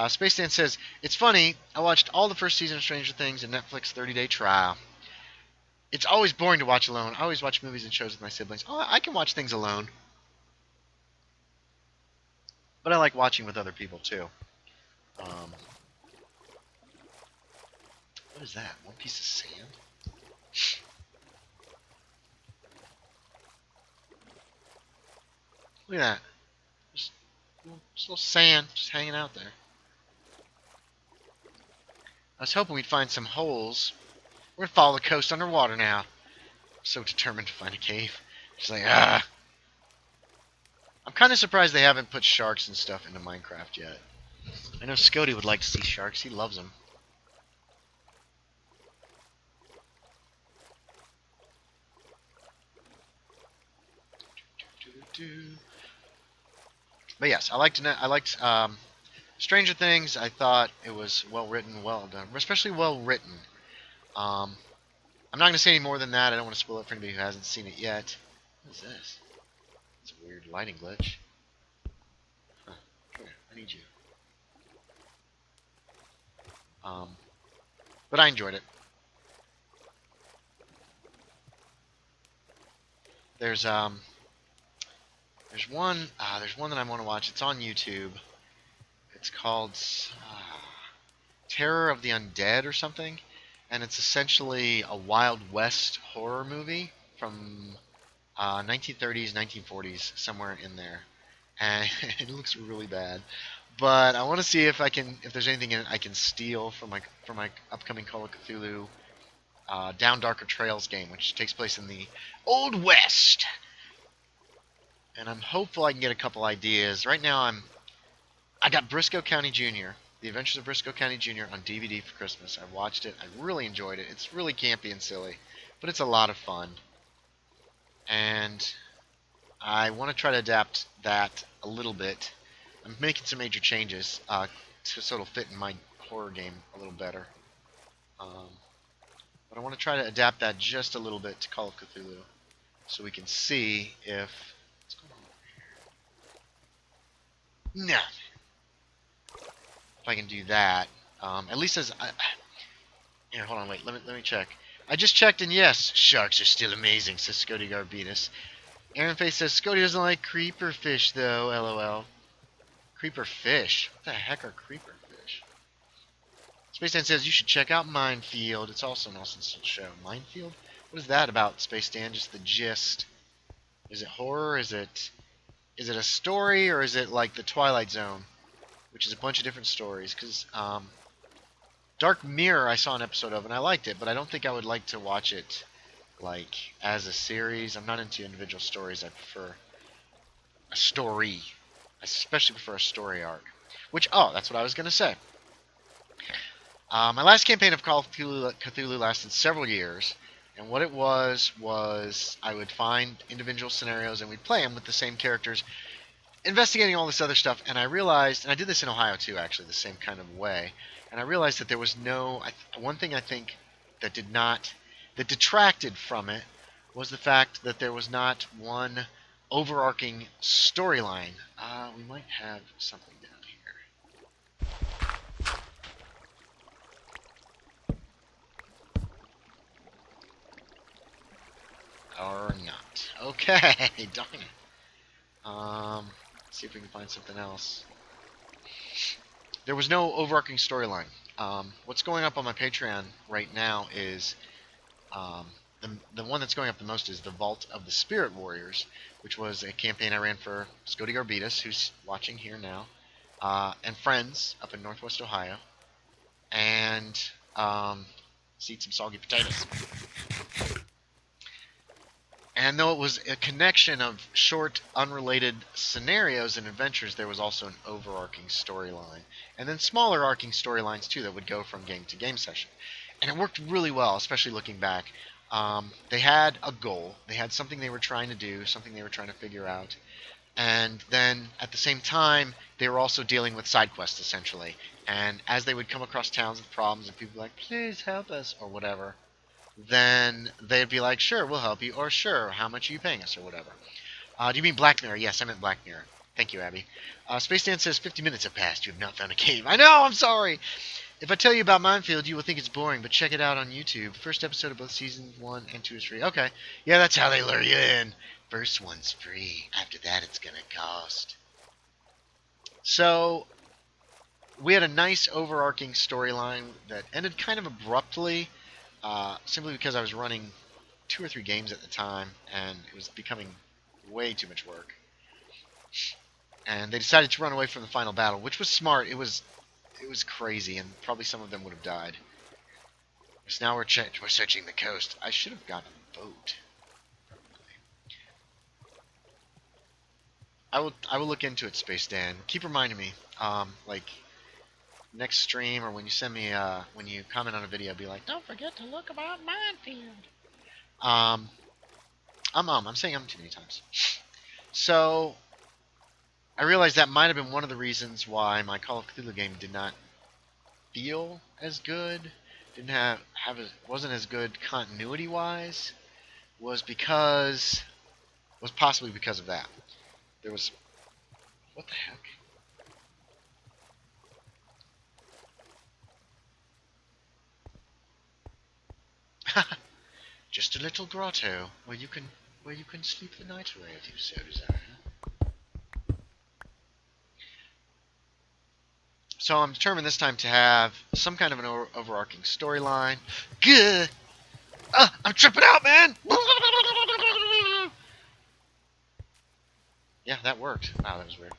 Space Dan says, it's funny, I watched all the first season of Stranger Things in Netflix 30-day trial. It's always boring to watch alone. I always watch movies and shows with my siblings. Oh, I can watch things alone. But I like watching with other people, too. What is that? One piece of sand? Look at that. Just a little sand just hanging out there. I was hoping we'd find some holes. We're gonna follow the coast underwater now. I'm so determined to find a cave. Just like, I'm kind of surprised they haven't put sharks and stuff into Minecraft yet. I know Scody would like to see sharks. He loves them. But yes, I liked Stranger Things. I thought it was well written, well done, especially well written. I'm not going to say any more than that. I don't want to spoil it for anybody who hasn't seen it yet. What is this? It's a weird lighting glitch. Huh. Come here. I need you. But I enjoyed it. There's there's one that I want to watch. It's on YouTube. It's called Terror of the Undead or something, and it's essentially a Wild West horror movie from 1930s, 1940s, somewhere in there, and it looks really bad. But I want to see if there's anything in it I can steal from my upcoming Call of Cthulhu Down Darker Trails game, which takes place in the Old West. And I'm hopeful I can get a couple ideas. Right now I got Briscoe County Jr., The Adventures of Briscoe County Jr. on DVD for Christmas. I watched it. I really enjoyed it. It's really campy and silly, but it's a lot of fun. And I want to try to adapt that a little bit. I'm making some major changes so it'll fit in my horror game a little better. But I want to try to adapt that just a little bit to Call of Cthulhu, so we can see if... What's going on over here? No. If I can do that, at least as... Here, hold on, wait, let me check. I just checked, and yes, sharks are still amazing, says Scody Garbitas. Aaron Face says, Scody doesn't like creeper fish, though, LOL. Creeper fish? What the heck are creeper fish? Space Dan says, you should check out Minefield. It's also an awesome show. Minefield? What is that about, Space Dan? Just the gist. Is it horror? Is it a story, or is it like the Twilight Zone, which is a bunch of different stories? Because Dark Mirror I saw an episode of, and I liked it, but I don't think I would like to watch it like as a series. I'm not into individual stories. I prefer a story. I especially prefer a story arc. Which, that's what I was going to say. My last campaign of Call of Cthulhu lasted several years, and what it was I would find individual scenarios and we'd play them with the same characters, investigating all this other stuff, and I realized, and I did this in Ohio too, actually, the same kind of way, and I realized that there was one thing I think that detracted from it was the fact that there was not one overarching storyline. We might have something down here. Or not. Okay, darn it. See if we can find something else. There was no overarching storyline. What's going up on my Patreon right now is the one that's going up the most is the Vault of the Spirit Warriors, which was a campaign I ran for Scody Garbitas, who's watching here now, and friends up in Northwest Ohio, and let's eat some soggy potatoes. And though it was a connection of short, unrelated scenarios and adventures, there was also an overarching storyline. And then smaller arcing storylines, too, that would go from game to game session. And it worked really well, especially looking back. They had a goal. They had something they were trying to do, something they were trying to figure out. And then, at the same time, they were also dealing with side quests, essentially. And as they would come across towns with problems and people were like, please help us, or whatever, then they'd be like, sure, we'll help you, or sure, how much are you paying us, or whatever. Do you mean Black Mirror? Yes, I meant Black Mirror. Thank you, Abby. Space Dan says, 50 minutes have passed, you have not found a cave. I know, I'm sorry! If I tell you about Minefield, you will think it's boring, but check it out on YouTube. First episode of both seasons 1 and 2 is free. Okay, yeah, that's how they lure you in. First one's free. After that, it's gonna cost. So, we had a nice overarching storyline that ended kind of abruptly, simply because I was running 2 or 3 games at the time, and it was becoming way too much work. And they decided to run away from the final battle, which was smart. It was crazy, and probably some of them would have died. So now we're searching the coast. I should have gotten a boat. I will look into it, Space Dan. Keep reminding me, like next stream or when you send me when you comment on a video, be like, don't forget to look about Minefield. I'm saying too many times. So I realized that might have been one of the reasons why my Call of Cthulhu game did not feel as good, didn't wasn't as good continuity wise was possibly because of that. There was, what the heck? Just a little grotto where you can sleep the night away if you so desire. So I'm determined this time to have some kind of an overarching storyline. Good. I'm tripping out, man. Yeah, that worked. Wow, that was weird.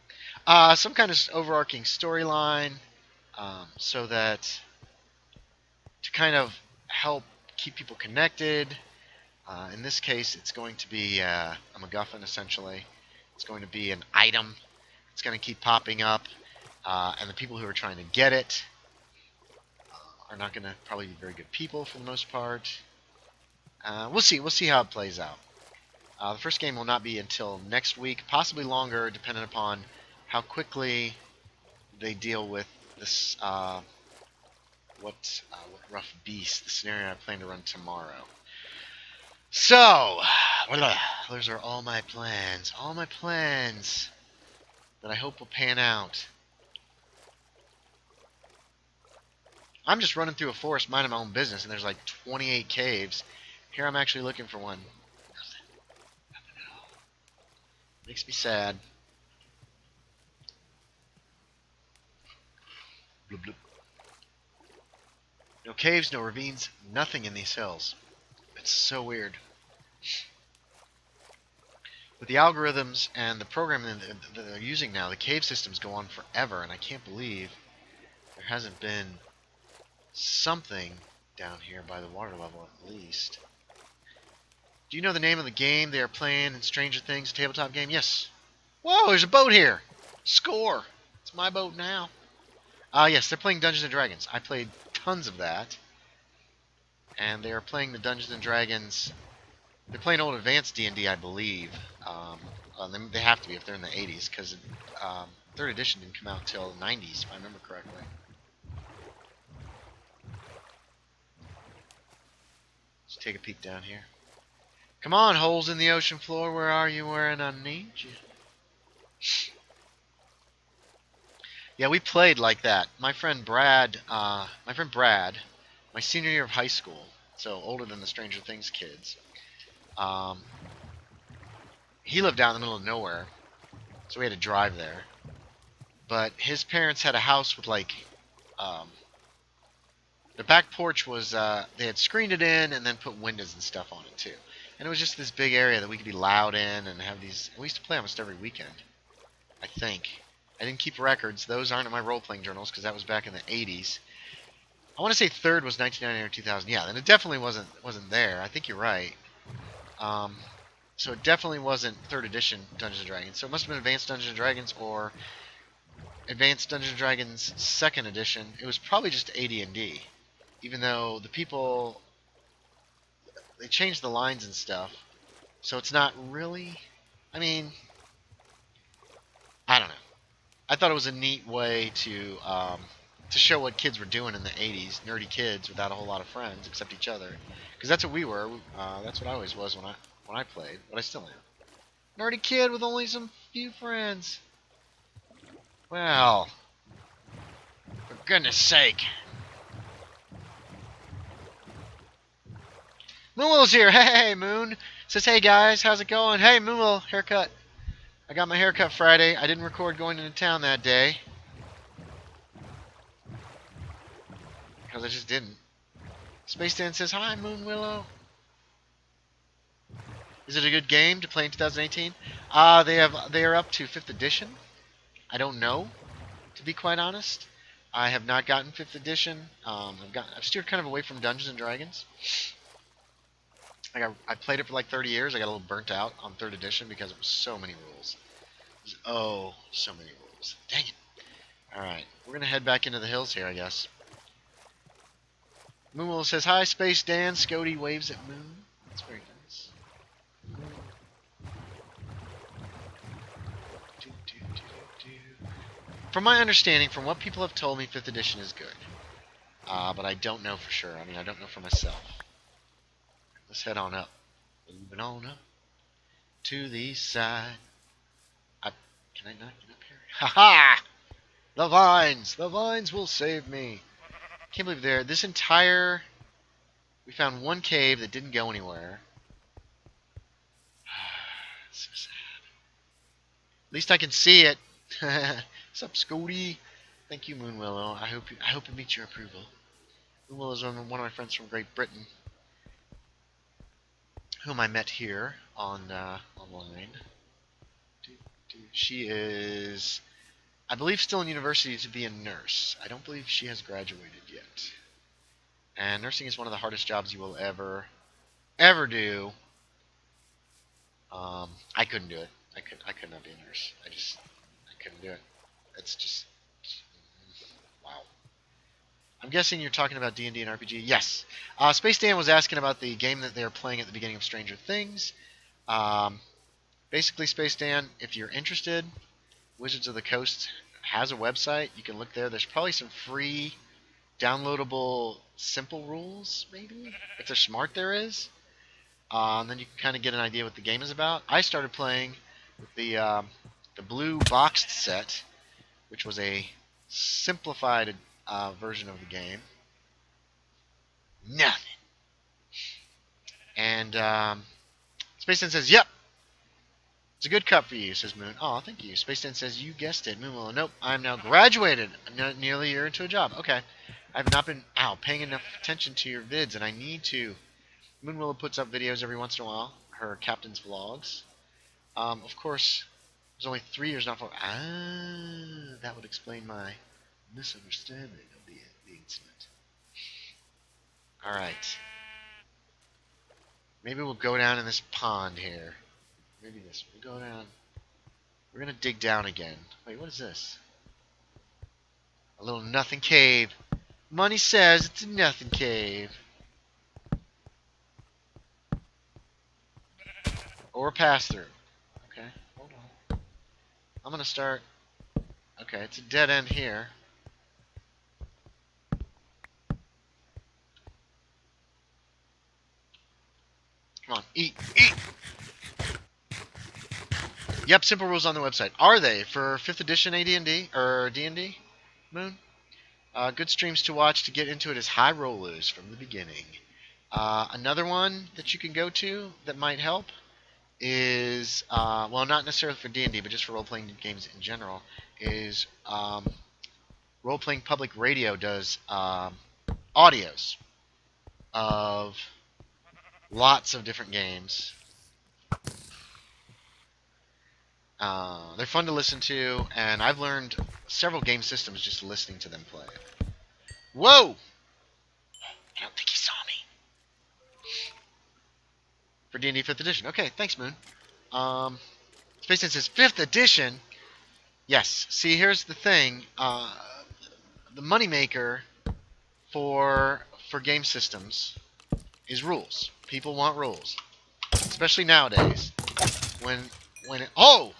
Some kind of overarching storyline, so that to kind of help keep people connected. In this case, it's going to be a MacGuffin, essentially. It's going to be an item. It's going to keep popping up, and the people who are trying to get it are not going to probably be very good people for the most part. We'll see. We'll see how it plays out. The first game will not be until next week, possibly longer, depending upon how quickly they deal with this. What rough beast? The scenario I plan to run tomorrow. So, those are all my plans. All my plans that I hope will pan out. I'm just running through a forest, minding my own business, and there's like 28 caves. Here I'm actually looking for one. Nothing at all. Makes me sad. Bloop, bloop. No caves, no ravines, nothing in these hills. It's so weird. With the algorithms and the programming that they're using now, the cave systems go on forever, and I can't believe there hasn't been something down here by the water level at least. Do you know the name of the game they are playing in Stranger Things, a tabletop game? Yes. Whoa, there's a boat here. Score. It's my boat now. Yes, they're playing Dungeons & Dragons. I played tons of that. And they are playing the Dungeons & Dragons. They're playing old advanced D&D, I believe. They have to be if they're in the 80s, because 3rd edition didn't come out until the 90s, if I remember correctly. Let's take a peek down here. Come on, holes in the ocean floor, where are you? Where I need you? Yeah, we played like that. My friend Brad, my senior year of high school, so older than the Stranger Things kids, he lived out in the middle of nowhere, so we had to drive there. But his parents had a house with like, the back porch was, they had screened it in and then put windows and stuff on it too. And it was just this big area that we could be loud in and have these, we used to play almost every weekend, I think. I didn't keep records. Those aren't in my role-playing journals because that was back in the 80s. I want to say 3rd was 1999 or 2000. Yeah, then it definitely wasn't there. I think you're right. So it definitely wasn't 3rd edition Dungeons & Dragons. So it must have been Advanced Dungeons & Dragons or Advanced Dungeons & Dragons 2nd edition. It was probably just AD&D. Even though the people, they changed the lines and stuff. So it's not really, I mean, I don't know. I thought it was a neat way to show what kids were doing in the 80s. Nerdy kids without a whole lot of friends except each other. Because that's what we were. That's what I always was when I played. But I still am. Nerdy kid with only some few friends. Well, for goodness sake. Moonwill's here. Hey, Moon. Says, hey, guys. How's it going? Hey, Moonwill. Haircut. I got my haircut Friday. I didn't record going into town that day. Because I just didn't. Space Dan says, hi, Moon Willow. Is it a good game to play in 2018? They are up to 5th edition. I don't know, to be quite honest. I have not gotten 5th edition. I've steered kind of away from Dungeons & Dragons. I played it for like 30 years. I got a little burnt out on 3rd edition because it was so many rules. So many rules. Dang it. Alright, we're going to head back into the hills here, I guess. Moonwillow says, hi, Space Dan. Scody waves at Moon. That's very nice. From my understanding, from what people have told me, 5th edition is good. but I don't know for sure. I mean, I don't know for myself. Let's head on up. Moving on up to the east side. Can I not get up here? Ha ha! The vines! The vines will save me. Can't believe there. This entire... We found one cave that didn't go anywhere. So sad. At least I can see it. What's up, Scody? Thank you, Moonwillow. I hope it meets your approval. Moonwillow is one of my friends from Great Britain, whom I met here on online. She is, I believe, still in university to be a nurse. I don't believe she has graduated yet. And nursing is one of the hardest jobs you will ever do. I couldn't do it. I could not be a nurse. I couldn't do it. It's just, wow. I'm guessing you're talking about D&D and RPG. Yes. Space Dan was asking about the game that they were playing at the beginning of Stranger Things. Basically, Space Dan, if you're interested, Wizards of the Coast has a website. You can look there. There's probably some free, downloadable, simple rules, maybe? If they're smart, there is. And then you can kind of get an idea what the game is about. I started playing with the blue boxed set, which was a simplified version of the game. Nothing. And Space Dan says, yep. It's a good cut for you, says Moon. Oh, thank you. Space Dan says, you guessed it. Moon will, nope, I'm now graduated. Nearly a year into a job. Okay. I've not been, paying enough attention to your vids, and I need to. Moonwillow puts up videos every once in a while, her captain's vlogs. Of course, there's only 3 years, not 4. That would explain my misunderstanding of the incident. Alright. Maybe we'll go down in this pond here. Maybe this. We'll go down. We're going to dig down again. Wait, what is this? A little nothing cave. Money says it's a nothing cave. Or a pass-through. Okay, hold on. I'm going to start... Okay, it's a dead end here. Come on, eat! Eat! Yep, simple rules on the website. Are they for 5th edition AD&D? Or D&D? Moon? Good streams to watch to get into it is High Rollers from the beginning. Another one that you can go to that might help is, well, not necessarily for D&D, but just for role-playing games in general, is Role-Playing Public Radio does audios of lots of different games. They're fun to listen to, and I've learned several game systems just listening to them play. Whoa! I don't think he saw me. For D&D 5th edition. Okay, thanks, Moon. Space Dan says 5th edition? Yes. See, here's the thing. The moneymaker for game systems is rules. People want rules. Especially nowadays. When it... Oh!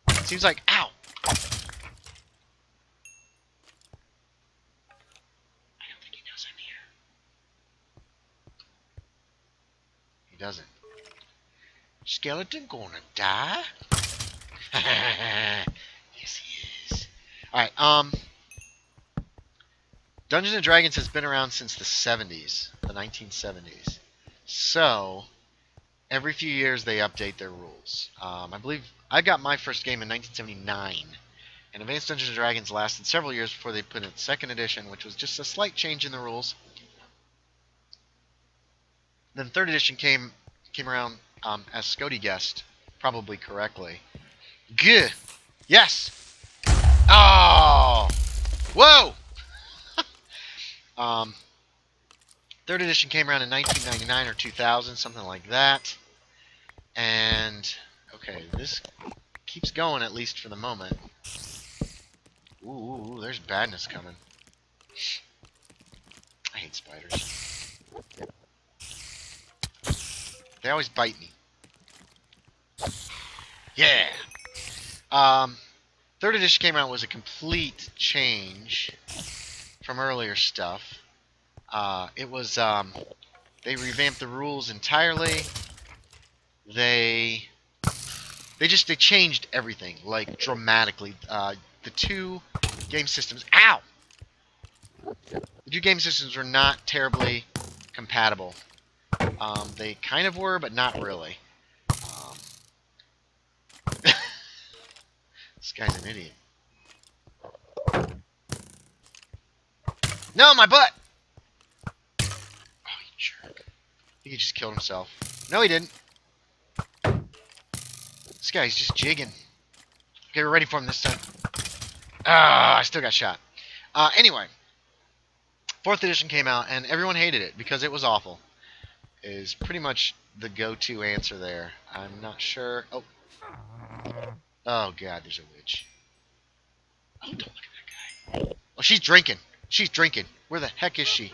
It seems like... Ow! I don't think he knows I'm here. He doesn't. Skeleton gonna die? Yes, he is. Alright, Dungeons & Dragons has been around since the 70s. The 1970s. So... Every few years they update their rules. I believe I got my first game in 1979, and Advanced Dungeons & Dragons lasted several years before they put in 2nd edition, which was just a slight change in the rules. Then 3rd edition came around, as Scody guessed, probably correctly. Gah! Yes! Oh! Whoa! 3rd edition came around in 1999 or 2000, something like that. And, okay, this keeps going, at least for the moment. Ooh, there's badness coming. I hate spiders. They always bite me. Yeah! 3rd edition came out was a complete change from earlier stuff. It was they revamped the rules entirely. They changed everything, like, dramatically. The two game systems. Ow! The two game systems were not terribly compatible. They kind of were, but not really. This guy's an idiot. No, my butt! Oh, you jerk. I think he just killed himself. No, he didn't. This guy's just jigging. Okay, we're ready for him this time. Ah, I still got shot. Anyway. 4th edition came out, and everyone hated it because it was awful. Is pretty much the go-to answer there. I'm not sure. Oh. Oh, God, there's a witch. Oh, don't look at that guy. Oh, she's drinking. She's drinking. Where the heck is she?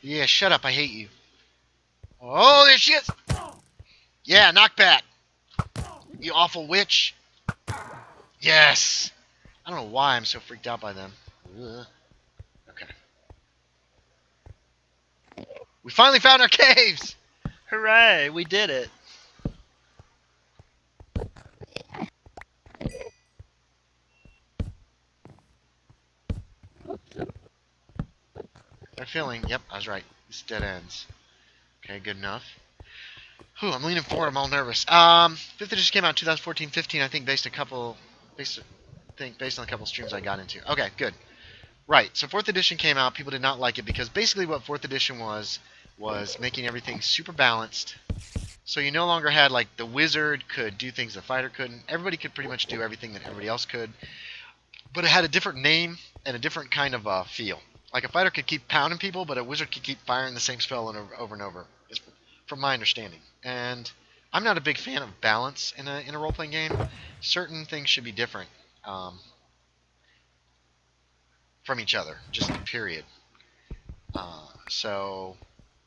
Yeah, shut up. I hate you. Oh, there she is. Yeah, knockback. You awful witch. Yes. I don't know why I'm so freaked out by them. Ugh. Okay. We finally found our caves. Hooray, we did it. I'm feeling, yep, I was right. This dead ends. Okay, good enough. Whew, I'm leaning forward, I'm all nervous. 5th edition came out in 2014-15, I think based on a couple streams I got into. Okay, good. Right, so 4th edition came out, people did not like it because basically what 4th edition was making everything super balanced. So you no longer had, like, the wizard could do things the fighter couldn't. Everybody could pretty much do everything that everybody else could. But it had a different name and a different kind of feel. Like, a fighter could keep pounding people, but a wizard could keep firing the same spell over and over, from my understanding. And I'm not a big fan of balance in a role-playing game. Certain things should be different from each other, just period. So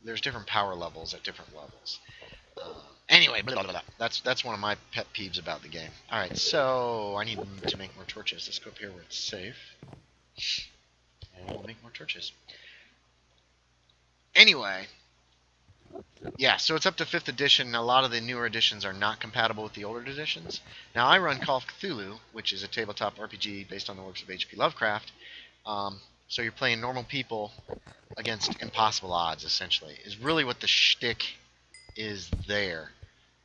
there's different power levels at different levels. Anyway, blah, blah, blah. That's one of my pet peeves about the game. Alright, so I need to make more torches. Let's go up here where it's safe. And we'll make more torches. Anyway, yeah, so it's up to 5th edition. A lot of the newer editions are not compatible with the older editions. Now, I run Call of Cthulhu, which is a tabletop RPG based on the works of H.P. Lovecraft. So you're playing normal people against impossible odds, essentially, is really what the shtick is there.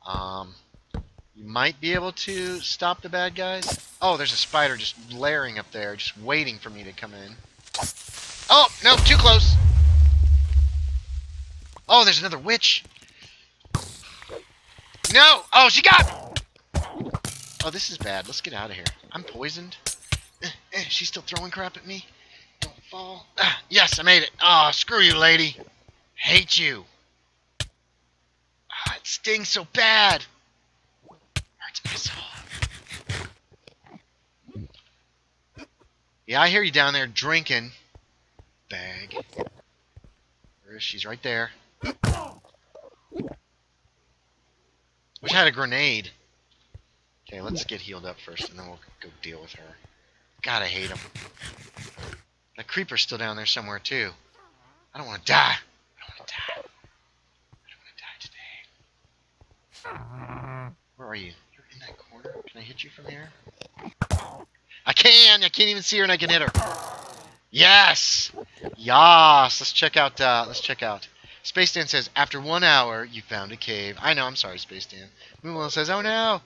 You might be able to stop the bad guys. Oh, there's a spider just layering up there, just waiting for me to come in. Oh, no, too close. Oh, there's another witch. No! Oh, she got me! Oh, this is bad. Let's get out of here. I'm poisoned. She's still throwing crap at me. Don't fall. Yes, I made it. Oh, screw you, lady. Hate you. It stings so bad. Hurts my soul. Yeah, I hear you down there drinking. Bag. Where is she? She's right there. Wish I had a grenade. Okay, let's get healed up first, and then we'll go deal with her. God, I hate him. That creeper's still down there somewhere, too. I don't want to die. I don't want to die. I don't want to die today. Where are you? You're in that corner? Can I hit you from here? I can! I can't even see her, and I can hit her. Yes! Yas! Let's check out, Space Dan says, after 1 hour, you found a cave. I know, I'm sorry, Space Dan. Moonwell says, oh no!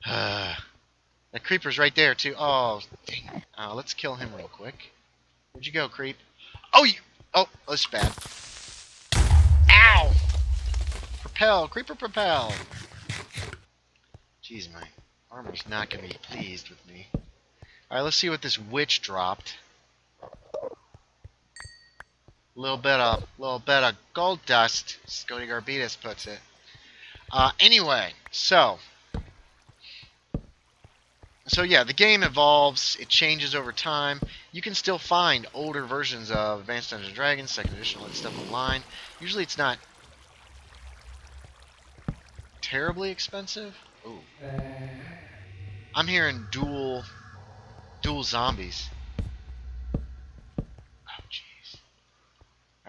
That creeper's right there, too. Oh, dang. Let's kill him real quick. Where'd you go, creep? Oh, you... Oh, that's bad. Ow! Propel. Creeper propel. Jeez, my armor's not going to be pleased with me. Alright, let's see what this witch dropped. Little bit of gold dust. Scotty Garbitas puts it. Anyway, so yeah, the game evolves. It changes over time. You can still find older versions of Advanced Dungeons & Dragons, 2nd edition, all that stuff online. Usually it's not terribly expensive. Ooh. I'm hearing dual zombies. Oh,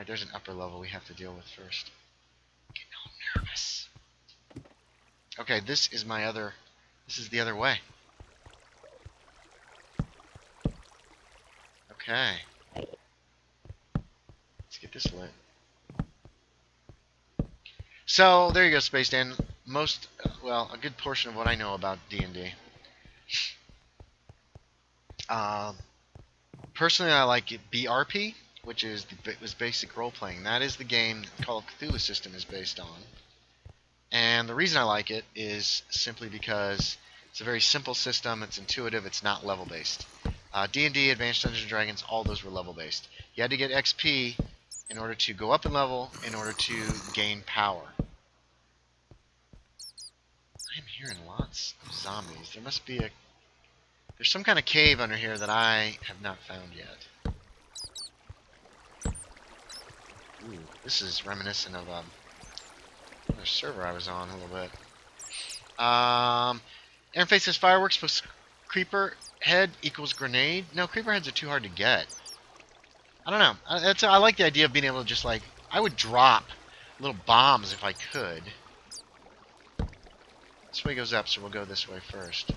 Alright, there's an upper level we have to deal with first. Getting all nervous. Okay, this is the other way. Okay. Let's get this lit. So, there you go, Space Dan. A good portion of what I know about D&D. Personally, I like it BRP, which was basic role-playing. That is the game Call of Cthulhu system is based on. And the reason I like it is simply because it's a very simple system, it's intuitive, it's not level-based. D&D, Advanced Dungeons & Dragons, all those were level-based. You had to get XP in order to go up in level, in order to gain power. I'm hearing lots of zombies. There's some kind of cave under here that I have not found yet. Ooh, this is reminiscent of another server I was on a little bit. Interface says fireworks plus creeper head equals grenade. No, creeper heads are too hard to get. I don't know. I like the idea of being able to just I would drop little bombs if I could. This way goes up, so we'll go this way first.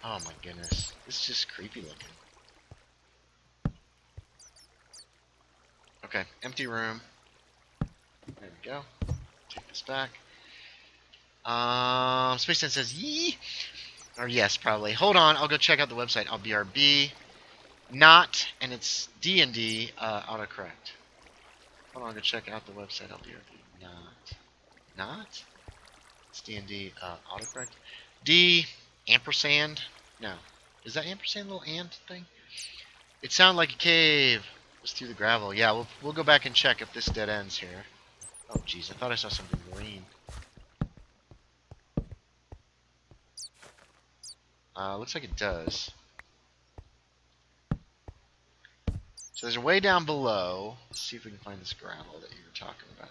Oh my goodness. This is just creepy looking. Okay, empty room. There we go. Take this back. Space Dan says, yee! Or yes, probably. Hold on, I'll go check out the website. I'll BRB. Not, and it's D&D autocorrect. Hold on, I'll go check out the website. I'll BRB. Not? It's D&D autocorrect. D, ampersand. No. Is that ampersand little ant thing? It sounded like a cave. It was through the gravel. Yeah, we'll go back and check if this dead ends here. Oh, jeez, I thought I saw something green. Looks like it does. So there's a way down below. Let's see if we can find this gravel that you were talking about.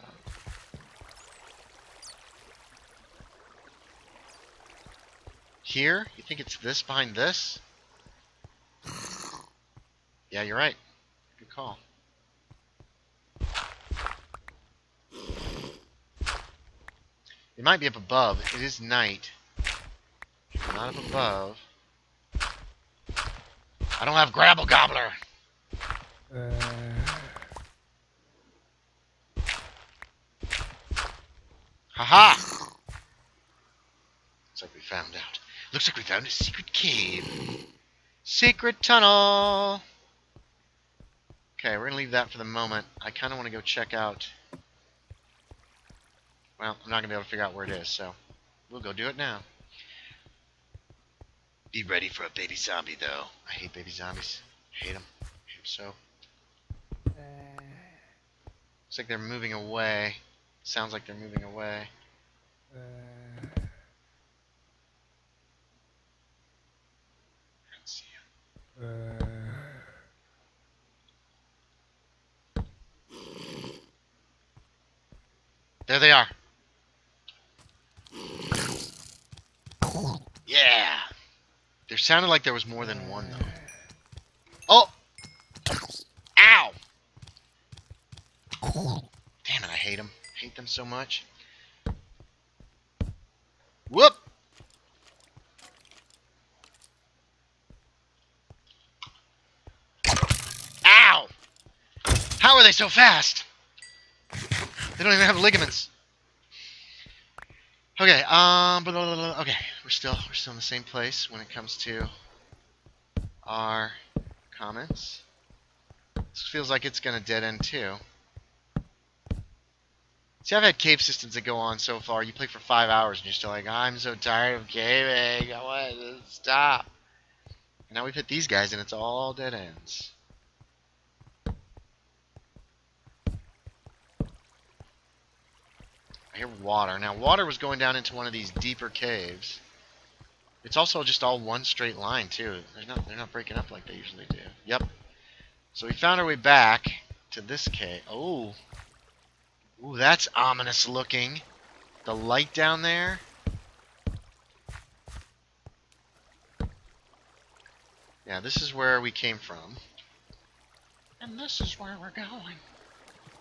Here? You think it's this behind this? Yeah, you're right. Good call. It might be up above. It is night. Not up above. I don't have Grabble Gobbler! Haha! Looks like we found out. Looks like we found a secret cave. Secret tunnel! Okay, we're gonna leave that for the moment. I kind of want to go check out... Well, I'm not gonna be able to figure out where it is, so... We'll go do it now. Be ready for a baby zombie, though. I hate baby zombies. Hate them. Hate them so. Looks like they're moving away. Sounds like they're moving away. Let's see. There they are. Yeah. There sounded like there was more than one, though. Oh! Ow! Damn it, I hate them. Hate them so much. Whoop! Ow! How are they so fast? They don't even have ligaments. Okay, okay, we're still in the same place when it comes to our comments. This feels like it's gonna dead end too. See, I've had cave systems that go on so far. You play for 5 hours and you're still like, I'm so tired of caving. I want to stop. And now we've hit these guys and it's all dead ends. I hear water. Now, water was going down into one of these deeper caves. It's also just all one straight line, too. They're not breaking up like they usually do. Yep. So we found our way back to this cave. Oh. Ooh, that's ominous looking. The light down there. Yeah, this is where we came from. And this is where we're going.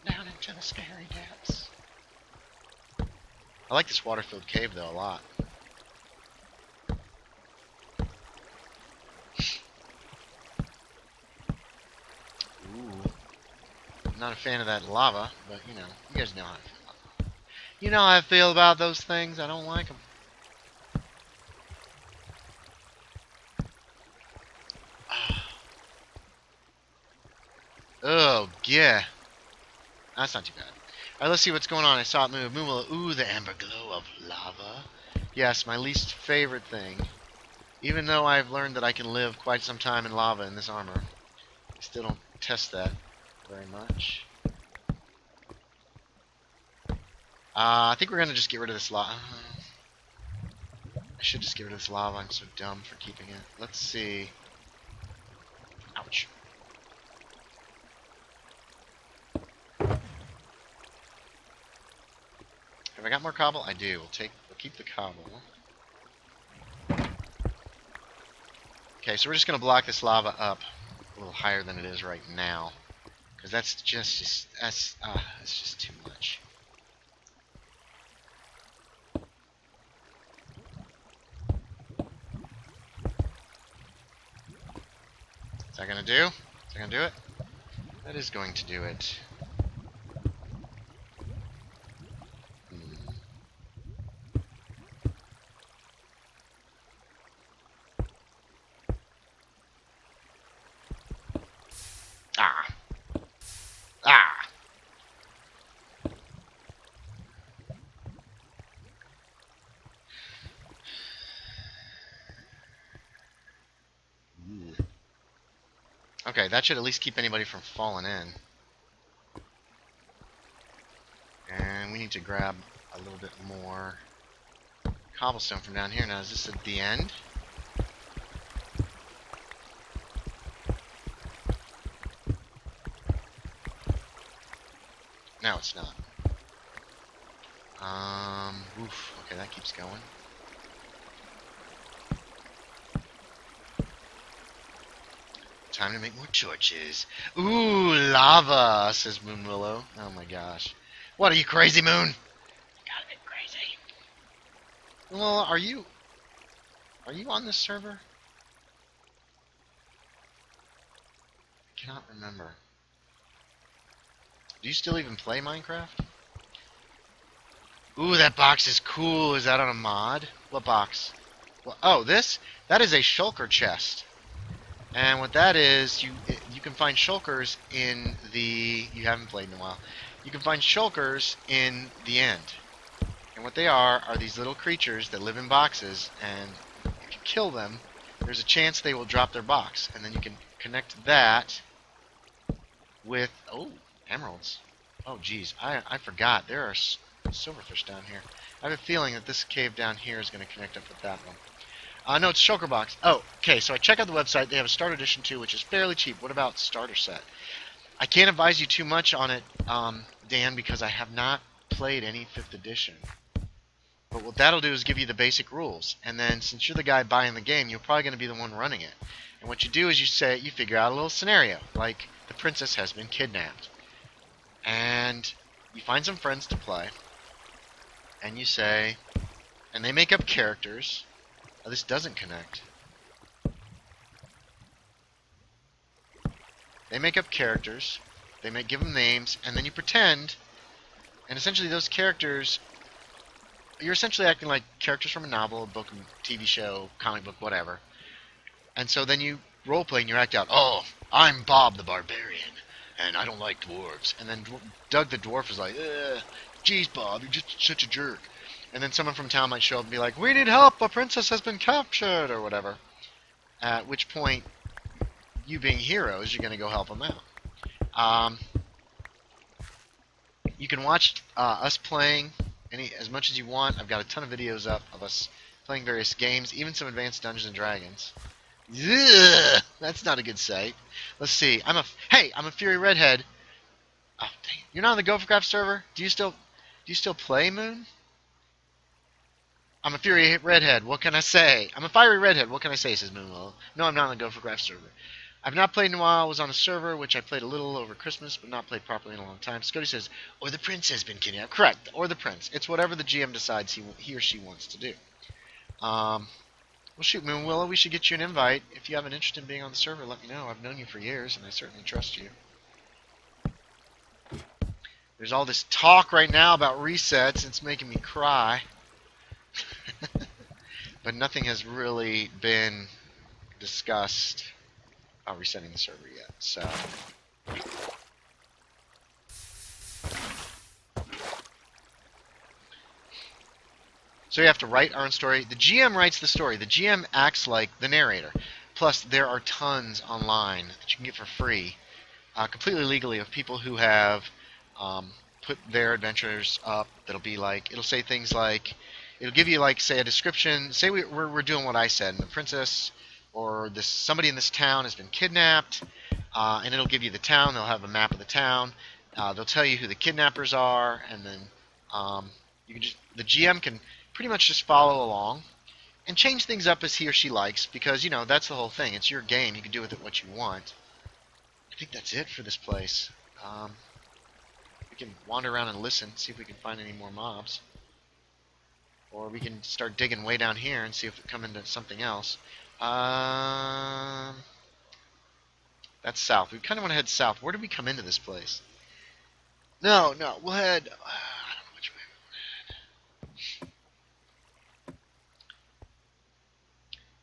Down into the scary depths. I like this water-filled cave, though, a lot. Ooh. I'm not a fan of that lava, but, you know, you guys know how I feel about lava. You know how I feel about those things. I don't like them. Oh, yeah. That's not too bad. Alright, let's see what's going on. I saw it move. Ooh, the amber glow of lava. Yes, my least favorite thing. Even though I've learned that I can live quite some time in lava in this armor, I still don't test that very much. I think we're going to just get rid of this lava. I should just get rid of this lava. I'm so dumb for keeping it. Let's see. Ouch. Have I got more cobble? I do. We'll keep the cobble. Okay, so we're just going to block this lava up a little higher than it is right now. Because that's just too much. Is that going to do? Is that going to do it? That is going to do it. Ah. Ah. Okay, that should at least keep anybody from falling in. And we need to grab a little bit more cobblestone from down here. Now, is this at the end? No, it's not. Oof. Okay, that keeps going. Time to make more torches. Ooh, lava, says Moonwillow. Oh my gosh. What, are you crazy, Moon? You gotta be crazy. Well, are you on this server? I cannot remember. Do you still even play Minecraft? Ooh, that box is cool. Is that on a mod? What box? Well, oh, this? That is a shulker chest. And what that is, you can find shulkers in the... You haven't played in a while. You can find shulkers in the end. And what they are these little creatures that live in boxes, and if you kill them, there's a chance they will drop their box. And then you can connect that with... Oh, emeralds. Oh, geez. I forgot. There are silverfish down here. I have a feeling that this cave down here is going to connect up with that one. No, it's Shulker Box. Oh, okay, so I check out the website. They have a Starter Edition too, which is fairly cheap. What about Starter Set? I can't advise you too much on it, Dan, because I have not played any 5th edition. But what that'll do is give you the basic rules. And then, since you're the guy buying the game, you're probably going to be the one running it. And what you do is you figure out a little scenario, like the princess has been kidnapped. And you find some friends to play. And you say... And they make up characters... Oh, this doesn't connect. They make up characters, give them names, and then you pretend, and essentially those characters, you're essentially acting like characters from a novel, a book, a TV show, comic book, whatever. And so then you roleplay and you act out, oh, I'm Bob the Barbarian, and I don't like dwarves. And then Doug the Dwarf is like, geez, Bob, you're just such a jerk. And then someone from town might show up and be like, we need help, a princess has been captured, or whatever. At which point, you being heroes, you're going to go help them out. You can watch us playing as much as you want. I've got a ton of videos up of us playing various games, even some advanced Dungeons & Dragons. Ugh, that's not a good sight. Let's see. I'm a Fury Redhead. Oh, dang it. You're not on the GopherCraft server? Do you still play, Moon? I'm a Fury Redhead. What can I say? I'm a Fiery Redhead. What can I say, says Moonwell. No, I'm not on the GopherCraft server. I've not played in a while. I was on a server, which I played a little over Christmas, but not played properly in a long time. Scotty says, or the prince has been kidnapped. Correct, or the prince. It's whatever the GM decides he or she wants to do. Well, shoot, Moon Willow, we should get you an invite. If you have an interest in being on the server, let me know. I've known you for years, and I certainly trust you. There's all this talk right now about resets. It's making me cry. But nothing has really been discussed about resetting the server yet. So you have to write our own story. The GM writes the story. The GM acts like the narrator. Plus, there are tons online that you can get for free, completely legally, of people who have put their adventures up. That'll be like, it'll say things like, it'll give you like, say, a description. Say we're doing what I said, and the princess or somebody in this town has been kidnapped, and it'll give you the town. They'll have a map of the town. They'll tell you who the kidnappers are, and then the GM can pretty much just follow along and change things up as he or she likes, because, that's the whole thing. It's your game. You can do with it what you want. I think that's it for this place. We can wander around and listen, see if we can find any more mobs. Or we can start digging way down here and see if we come into something else. That's south. We kind of want to head south. Where did we come into this place? No, we'll head... I don't know which way we want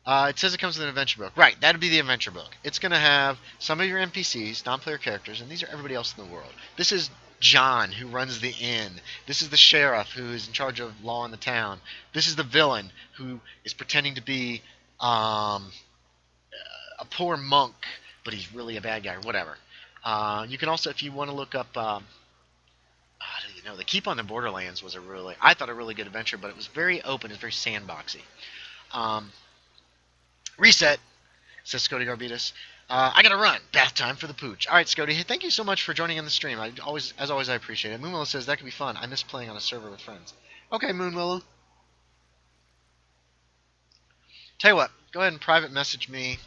to head. It says it comes with an adventure book. Right, that'd be the adventure book. It's going to have some of your NPCs, non-player characters, and these are everybody else in the world. This is John, who runs the inn. This is the sheriff, who is in charge of law in the town. This is the villain, who is pretending to be a poor monk, but he's really a bad guy, or whatever. You can also, if you want to look up, the Keep on the Borderlands was I thought a really good adventure, but it was very open, it's very sandboxy. Reset, says Scotty Garbitas. I gotta run. Bath time for the pooch. All right, Scotty. Hey, thank you so much for joining in the stream. As always, I appreciate it. Moonwillow says that could be fun. I miss playing on a server with friends. Okay, Moonwillow. Tell you what, go ahead and private message me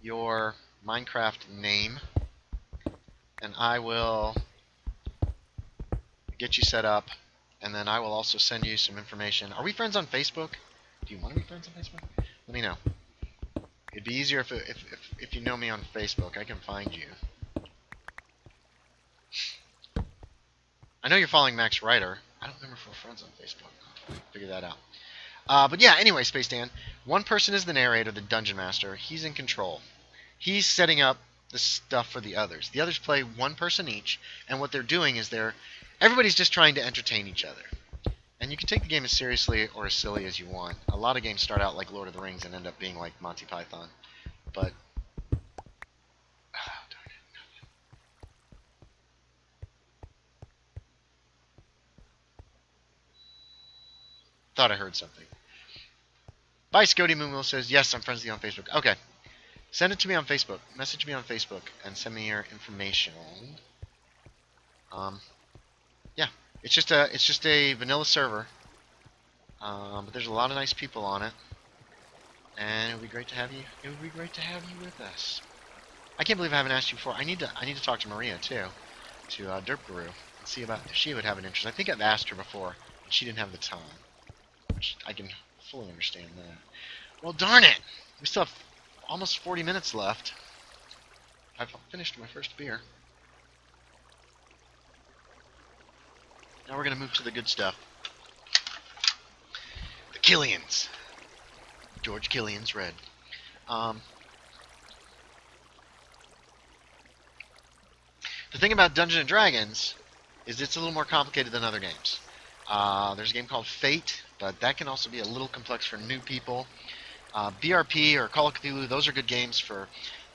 your Minecraft name, and I will get you set up, and then I will also send you some information. Are we friends on Facebook? Do you want to be friends on Facebook? Let me know. It'd be easier if you know me on Facebook. I can find you. I know you're following Max Ryder. I don't remember if we're friends on Facebook. I'll figure that out. But yeah, anyway, Space Dan. One person is the narrator, the dungeon master. He's in control. He's setting up the stuff for the others. The others play one person each, and what they're doing is everybody's just trying to entertain each other. And you can take the game as seriously or as silly as you want. A lot of games start out like Lord of the Rings and end up being like Monty Python. But... darn it. Thought I heard something. Bye, Scotty Moonwell says, yes, I'm friends with you on Facebook. Okay. Send it to me on Facebook. Message me on Facebook and send me your information. Yeah. It's just a vanilla server, but there's a lot of nice people on it, and it would be great to have you. It would be great to have you with us. I can't believe I haven't asked you before. I need to talk to Maria too, to Derp Guru, and see about if she would have an interest. I think I've asked her before, and she didn't have the time, which I can fully understand that. Well, darn it, we still have almost 40 minutes left. I've finished my first beer. Now we're going to move to the good stuff. The Killians. George Killian's Red. The thing about Dungeons & Dragons is it's a little more complicated than other games. There's a game called Fate, but that can also be a little complex for new people. BRP or Call of Cthulhu, those are good games for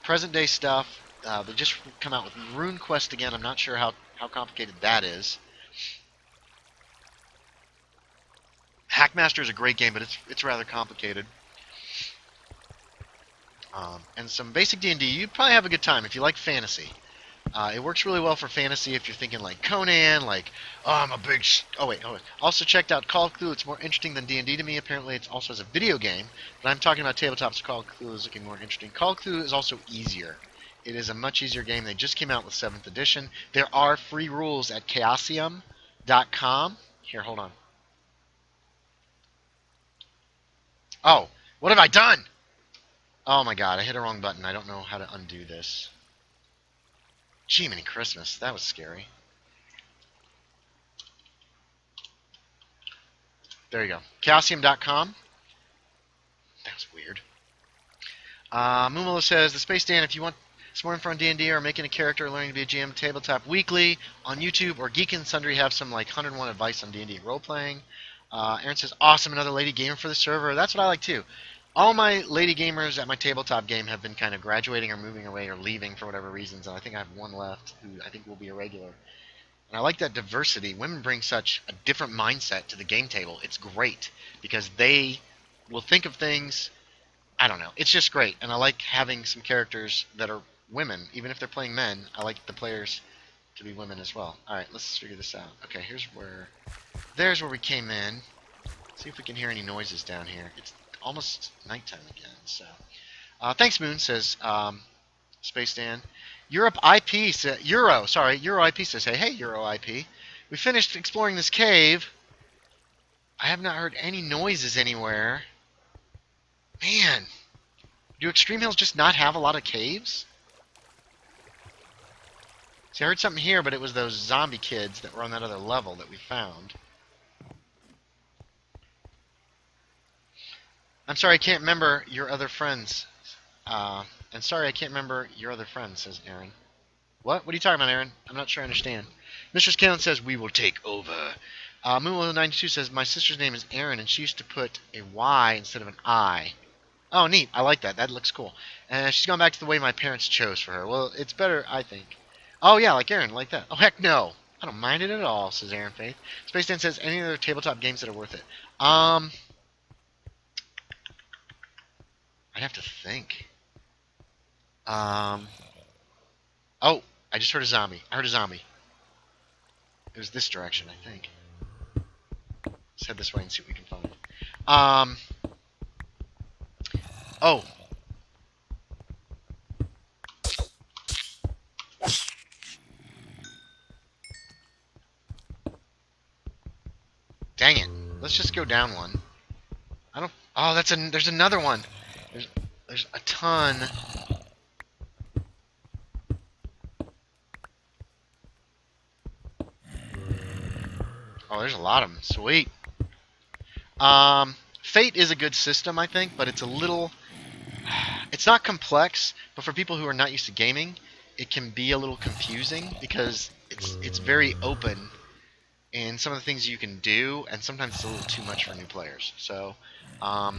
present-day stuff. They just come out with RuneQuest again. I'm not sure how complicated that is. Hackmaster is a great game, but it's rather complicated. And some basic D&D, you'd probably have a good time if you like fantasy. It works really well for fantasy if you're thinking like Conan, like, oh, I'm a big... Oh, wait. Also checked out Call of Cthulhu. It's more interesting than D&D to me. Apparently, it's also as a video game. But I'm talking about tabletops. Call of Cthulhu is looking more interesting. Call of Cthulhu is also easier. It is a much easier game. They just came out with 7th edition. There are free rules at chaosium.com. Here, hold on. Oh, what have I done? Oh my god, I hit a wrong button. I don't know how to undo this. Gee, many Christmas. That was scary. There you go. Chaosium.com. That was weird. Mumolo says, the Space Dan, if you want some more info on D&D or making a character or learning to be a GM, Tabletop Weekly on YouTube, or Geek and Sundry have some like 101 advice on D&D role-playing. Aaron says, awesome, another lady gamer for the server. That's what I like too. All my lady gamers at my tabletop game have been kind of graduating or moving away or leaving for whatever reasons, and I think I have one left who I think will be a regular. And I like that diversity. Women bring such a different mindset to the game table. It's great because they will think of things. I don't know. It's just great. And I like having some characters that are women. Even if they're playing men, I like the players to be women as well. Alright, let's figure this out. Okay, there's where we came in. See if we can hear any noises down here. It's almost nighttime again, so. Thanks, Moon, says Space Dan. Europe IP says, Euro IP says, hey, Euro IP. We finished exploring this cave. I have not heard any noises anywhere. Man, do Extreme Hills just not have a lot of caves? See, I heard something here, but it was those zombie kids that were on that other level that we found. I'm sorry, I can't remember your other friends. And sorry, I can't remember your other friends, says Aaron. What? What are you talking about, Aaron? I'm not sure I understand. Mistress Kalen says, we will take over. Moonwell92 says, my sister's name is Aaron, and she used to put a Y instead of an I. Oh, neat. I like that. That looks cool. And she's gone back to the way my parents chose for her. Well, it's better, I think. Oh, yeah, like Aaron, like that. Oh, heck no. I don't mind it at all, says Aaron Faith. Space Dan says, any other tabletop games that are worth it? I'd have to think. Oh, I just heard a zombie. I heard a zombie. It was this direction, I think. Let's head this way and see what we can find. Oh. Dang it. Let's just go down one. I don't... Oh, there's another one. There's a ton. Oh, there's a lot of them. Sweet. Fate is a good system, I think, but it's a little... It's not complex, but for people who are not used to gaming, it can be a little confusing because it's very open in some of the things you can do, and sometimes it's a little too much for new players. So, I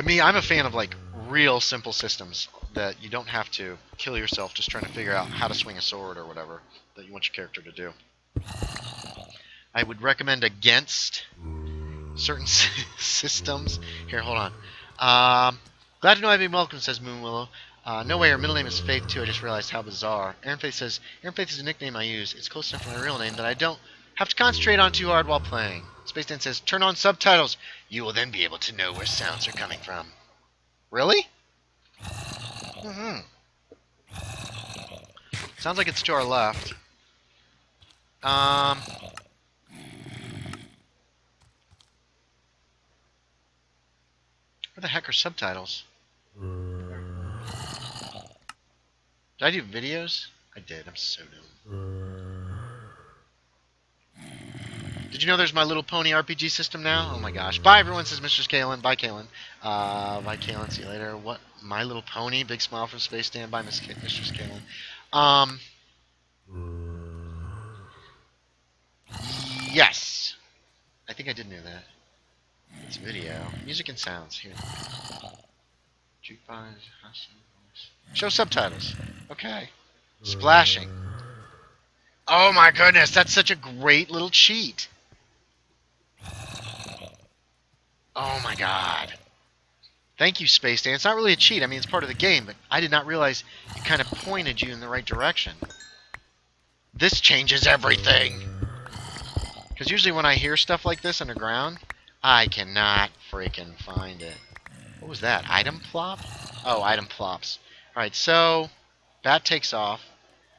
mean, I'm a fan of like real simple systems that you don't have to kill yourself just trying to figure out how to swing a sword or whatever that you want your character to do. I would recommend against certain systems. Here, hold on. Glad to know I've been welcome, says Moonwillow. No way, her middle name is Faith, too. I just realized how bizarre. Aaron Faith says, Aaron Faith is a nickname I use. It's close enough to my real name that I don't have to concentrate on too hard while playing. Space Dan says, turn on subtitles. You will then be able to know where sounds are coming from. Really? Mm-hmm. Sounds like it's to our left. Where the heck are subtitles? Did I do videos? I did. I'm so dumb. Did you know there's My Little Pony RPG system now? Oh my gosh. Bye everyone, says Mistress Kalen. Bye Kalen. Bye Kalen. See you later. What? My Little Pony? Big smile from Space Dan. Bye Mistress Kalen. Yes. I think I did know that. It's video. Music and sounds. Here. Jukebox. Show subtitles. Okay. Splashing. Oh my goodness, that's such a great little cheat. Oh my god. Thank you, Space Dan. It's not really a cheat. I mean, it's part of the game, but I did not realize it kind of pointed you in the right direction. This changes everything. Because usually when I hear stuff like this underground, I cannot freaking find it. What was that? Item plop? Oh, item plops. Alright, so bat takes off.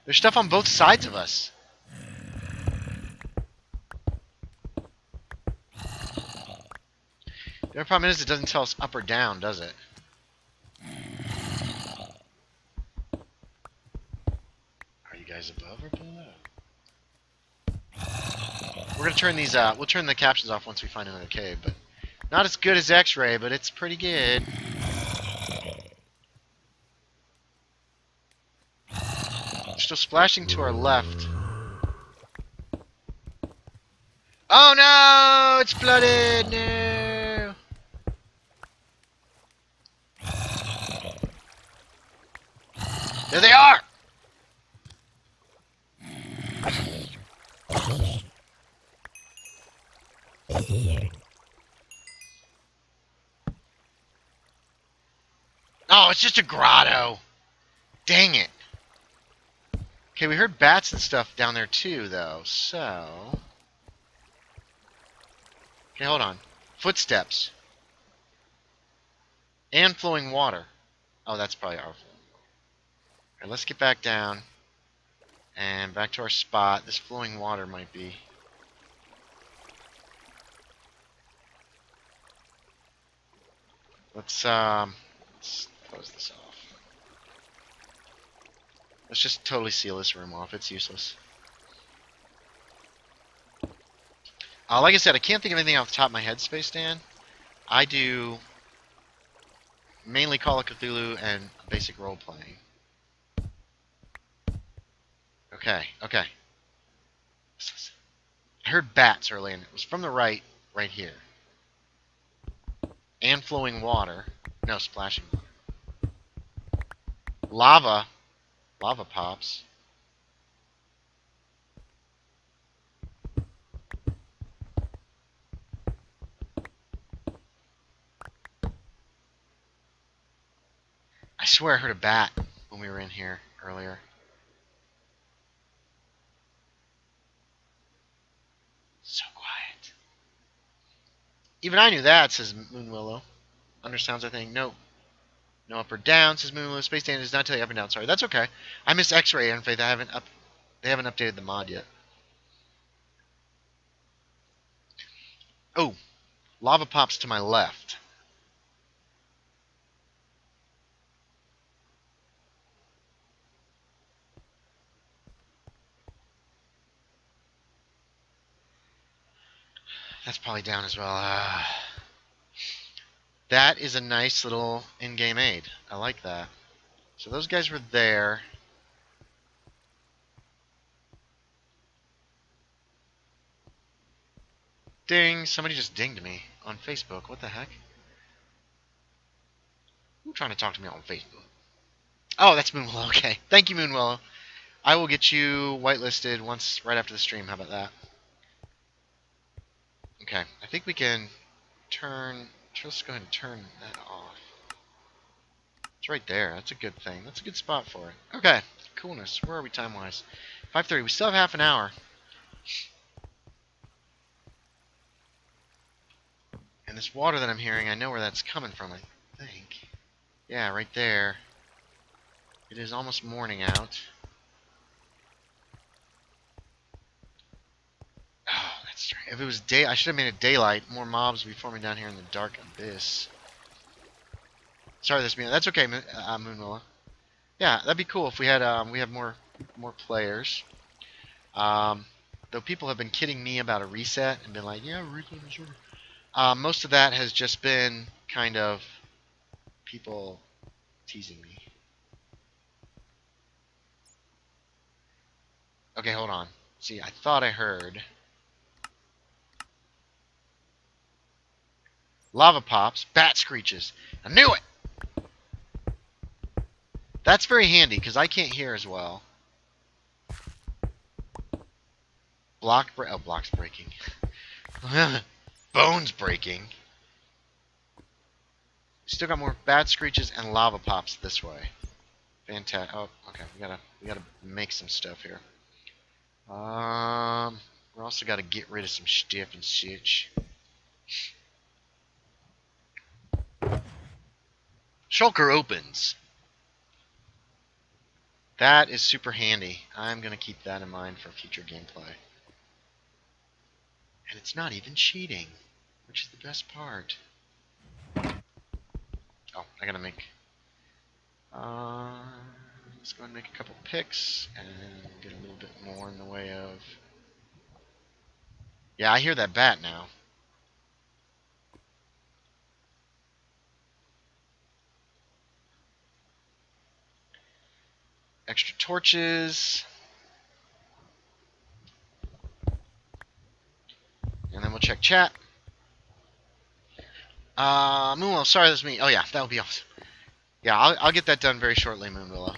There's stuff on both sides of us. The only problem is it doesn't tell us up or down, does it? Are you guys above or below? We're gonna turn these we'll turn the captions off once we find another cave, but not as good as X-Ray, but it's pretty good. Still splashing to our left. Oh no! It's flooded! No! There they are! Oh, it's just a grotto. Dang it. Okay, we heard bats and stuff down there too, though, so... Okay, hold on. Footsteps. And flowing water. Oh, that's probably our... Alright, let's get back down. And back to our spot. This flowing water might be... let's close this off. Let's just totally seal this room off. It's useless. Like I said, I can't think of anything off the top of my head, Space Dan. I do mainly Call of Cthulhu and basic role-playing. Okay, okay. I heard bats earlier, and it was from the right here. And flowing water. No, splashing water. Lava. Lava pops. I swear I heard a bat when we were in here earlier. So quiet. Even I knew that, says Moonwillow. Undersounds, I think. No. No up or down, says Moonwillow. Space Dan does not tell you up and down. Sorry, that's okay. I miss X-Ray and Faith. They haven't updated the mod yet. Oh, lava pops to my left. That's probably down as well. That is a nice little in-game aid. I like that. So those guys were there. Ding! Somebody just dinged me on Facebook. What the heck? Who's trying to talk to me on Facebook? Oh, that's Moonwillow. Okay. Thank you, Moonwillow. I will get you whitelisted right after the stream. How about that? Okay. I think we can turn... Let's go ahead and turn that off. It's right there. That's a good thing. That's a good spot for it. Okay. Coolness. Where are we time-wise? 5:30. We still have half an hour. And this water that I'm hearing, I know where that's coming from, I think. Yeah, right there. It is almost morning out. Oh, that's right. If it was day, I should have made it daylight. More mobs would be forming down here in the dark abyss. Sorry, that's okay, Moonwilla. Yeah, that'd be cool if we had more players. Though people have been kidding me about a reset and been like, yeah, reset. Most of that has just been kind of people teasing me. Okay, hold on. See, I thought I heard lava pops, bat screeches. I knew it! That's very handy, because I can't hear as well. Blocks breaking. Bones breaking. Still got more bat screeches and lava pops this way. Fantastic. Oh, okay. We gotta make some stuff here. We also gotta get rid of some stuff and such. Shulker opens. That is super handy. I'm going to keep that in mind for future gameplay. And it's not even cheating, which is the best part. Oh, I got to make... let's go ahead and make a couple picks and get a little bit more in the way of... Yeah, I hear that bat now. Extra torches. And then we'll check chat. Moonwillow, sorry, that's me. Oh yeah, that would be awesome. Yeah, I'll get that done very shortly, Moonwillow.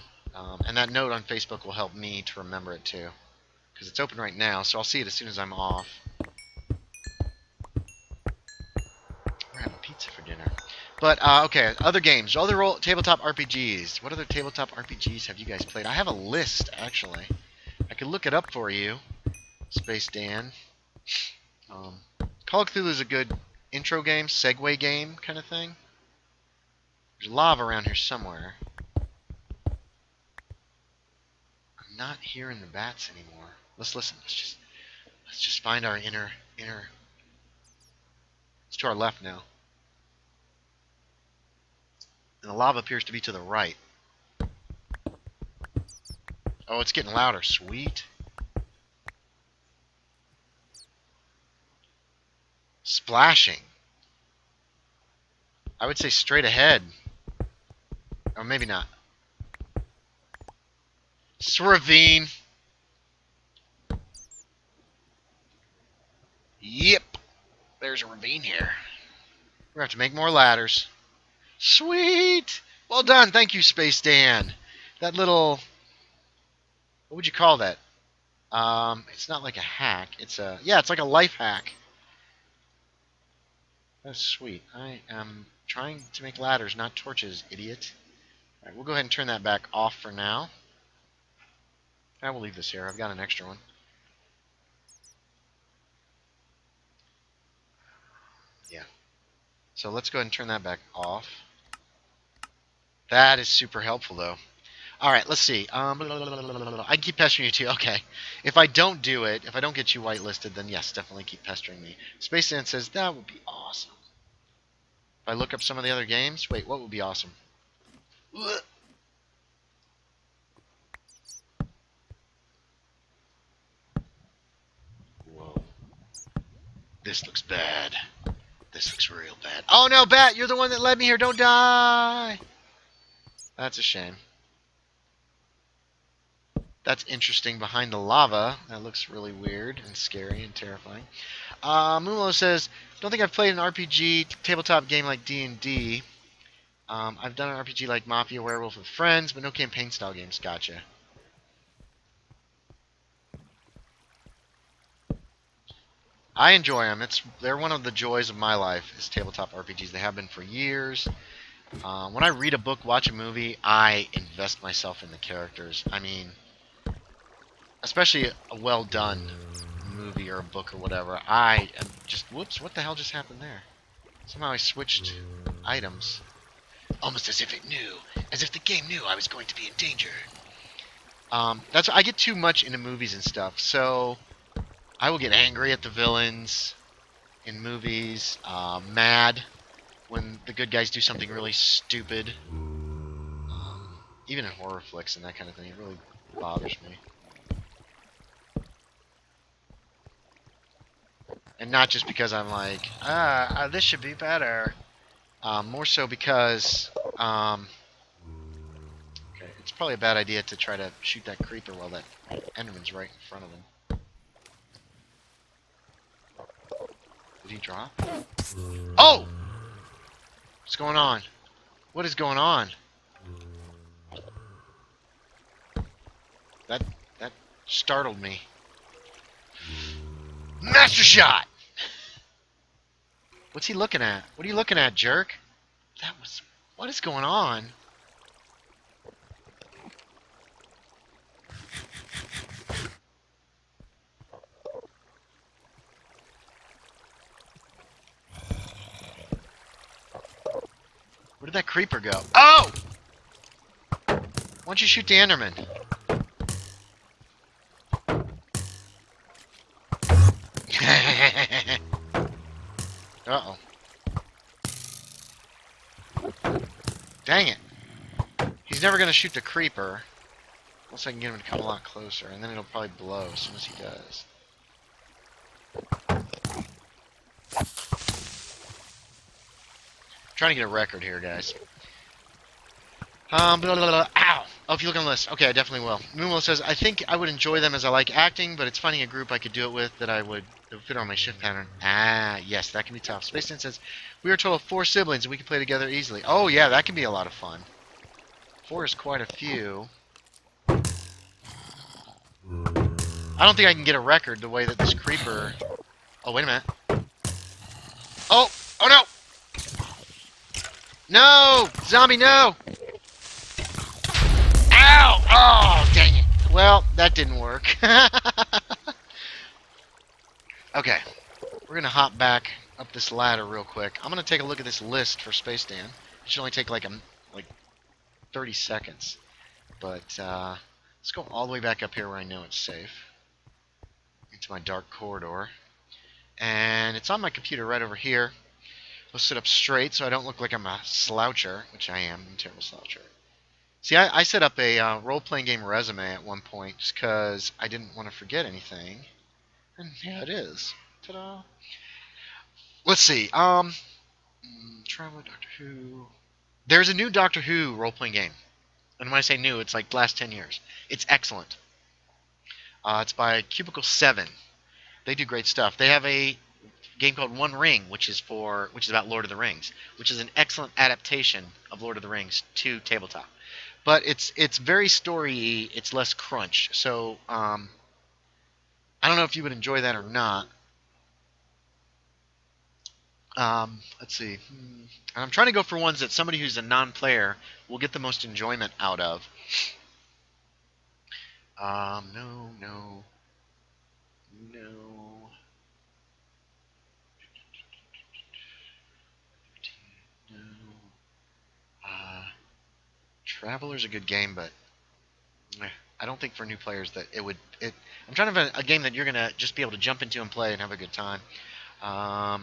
And that note on Facebook will help me to remember it too. Because it's open right now, so I'll see it as soon as I'm off. We're having pizza for dinner. But, okay, other games. Other tabletop RPGs. What other tabletop RPGs have you guys played? I have a list, actually. I could look it up for you, Space Dan. Call of Cthulhu is a good intro game, segue game kind of thing. There's lava around here somewhere. I'm not hearing the bats anymore. Let's listen. Let's just find our inner. It's to our left now. And the lava appears to be to the right. Oh, it's getting louder. Sweet. Splashing. I would say straight ahead. Or maybe not. It's a ravine. Yep. There's a ravine here. We're going to have to make more ladders. Sweet. Well done. Thank you, Space Dan. That little... What would you call that? It's not like a hack. It's a... Yeah, it's like a life hack. That's sweet. I am trying to make ladders, not torches, idiot. Alright, we'll go ahead and turn that back off for now. I will leave this here. I've got an extra one. Yeah. So let's go ahead and turn that back off. That is super helpful, though. Alright, let's see. I can keep pestering you, too. Okay. If I don't do it, if I don't get you whitelisted, then yes, definitely keep pestering me. Space Dan says, that would be awesome. If I look up some of the other games... Wait, what would be awesome? Whoa. This looks bad. This looks real bad. Oh no, Bat! You're the one that led me here! Don't die! That's a shame. That's interesting behind the lava. That looks really weird and scary and terrifying. Mulo says, don't think I've played an RPG tabletop game like D&D. I've done an RPG like Mafia Werewolf with friends, but no campaign style games. Gotcha. I enjoy them. They're one of the joys of my life is tabletop RPGs. They have been for years. When I read a book, watch a movie, I invest myself in the characters. I mean, especially a well-done movie or a book or whatever. I am just... Whoops, what the hell just happened there? Somehow I switched items. Almost as if it knew. As if the game knew I was going to be in danger. I get too much into movies and stuff, so... I will get angry at the villains in movies, mad when the good guys do something really stupid. Even in horror flicks and that kind of thing, it really bothers me. And not just because I'm like, this should be better. more so because, okay, it's probably a bad idea to try to shoot that creeper while that Enderman's right in front of him. Did he drop? Oh! What's going on? What is going on? That startled me. Master shot! What's he looking at? What are you looking at, jerk? What is going on? Where did that creeper go? Oh! Why don't you shoot the Enderman? Uh-oh. Dang it. He's never going to shoot the creeper. Unless I can get him to come a lot closer, and then it'll probably blow as soon as he does. Trying to get a record here, guys. Blah, blah, blah. Ow! Oh, if you look on the list. Okay, I definitely will. Moonwell says, I think I would enjoy them as I like acting, but it's finding a group I could do it with that would fit on my shift pattern. Ah, yes, that can be tough. Spaceman says, we are a total of 4 siblings, and we can play together easily. Oh, yeah, that can be a lot of fun. 4 is quite a few. I don't think I can get a record the way that this creeper... Oh, wait a minute. Oh! Oh, no! No! Zombie, no! Ow! Oh, dang it. Well, that didn't work. Okay. We're going to hop back up this ladder real quick. I'm going to take a look at this list for Space Dan. It should only take like 30 seconds. But let's go all the way back up here where I know it's safe. Into my dark corridor. And it's on my computer right over here. I'll sit up straight so I don't look like I'm a sloucher, which I am. I'm a terrible sloucher. See, I set up a role-playing game resume at one point just because I didn't want to forget anything. And yeah, it is. Ta-da! Let's see. Traveler, Doctor Who. There's a new Doctor Who role-playing game. And when I say new, it's like last 10 years. It's excellent. It's by Cubicle 7. They do great stuff. They have a game called One Ring, which is about Lord of the Rings, which is an excellent adaptation of Lord of the Rings to tabletop. But it's very story-y. It's less crunch. So I don't know if you would enjoy that or not. Let's see. I'm trying to go for ones that somebody who's a non-player will get the most enjoyment out of. No. No. Traveler's a good game, but I don't think for new players that it would. I'm trying to have a game that you're gonna just be able to jump into and play and have a good time. Oh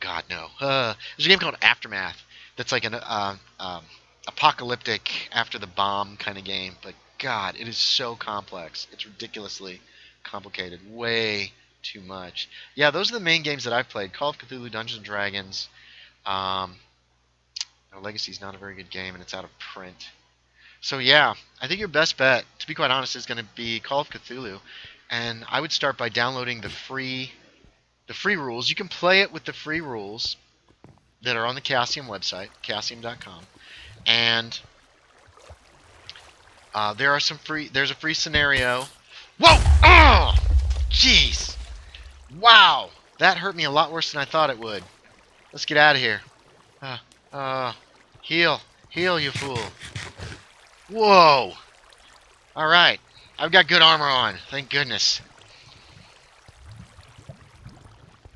God, no. There's a game called Aftermath that's like an apocalyptic after the bomb kind of game, but God, it is so complex. It's ridiculously complicated. Way too much. Yeah, those are the main games that I've played. Call of Cthulhu, Dungeons & Dragons. Legacy's not a very good game, and it's out of print. So yeah, I think your best bet, to be quite honest, is going to be Call of Cthulhu. And I would start by downloading the free rules. You can play it with the free rules that are on the Chaosium website, chaosium.com. And there's a free scenario. Whoa! Oh! Jeez! Wow! That hurt me a lot worse than I thought it would. Let's get out of here. Heal, you fool. Whoa! Alright. I've got good armor on. Thank goodness.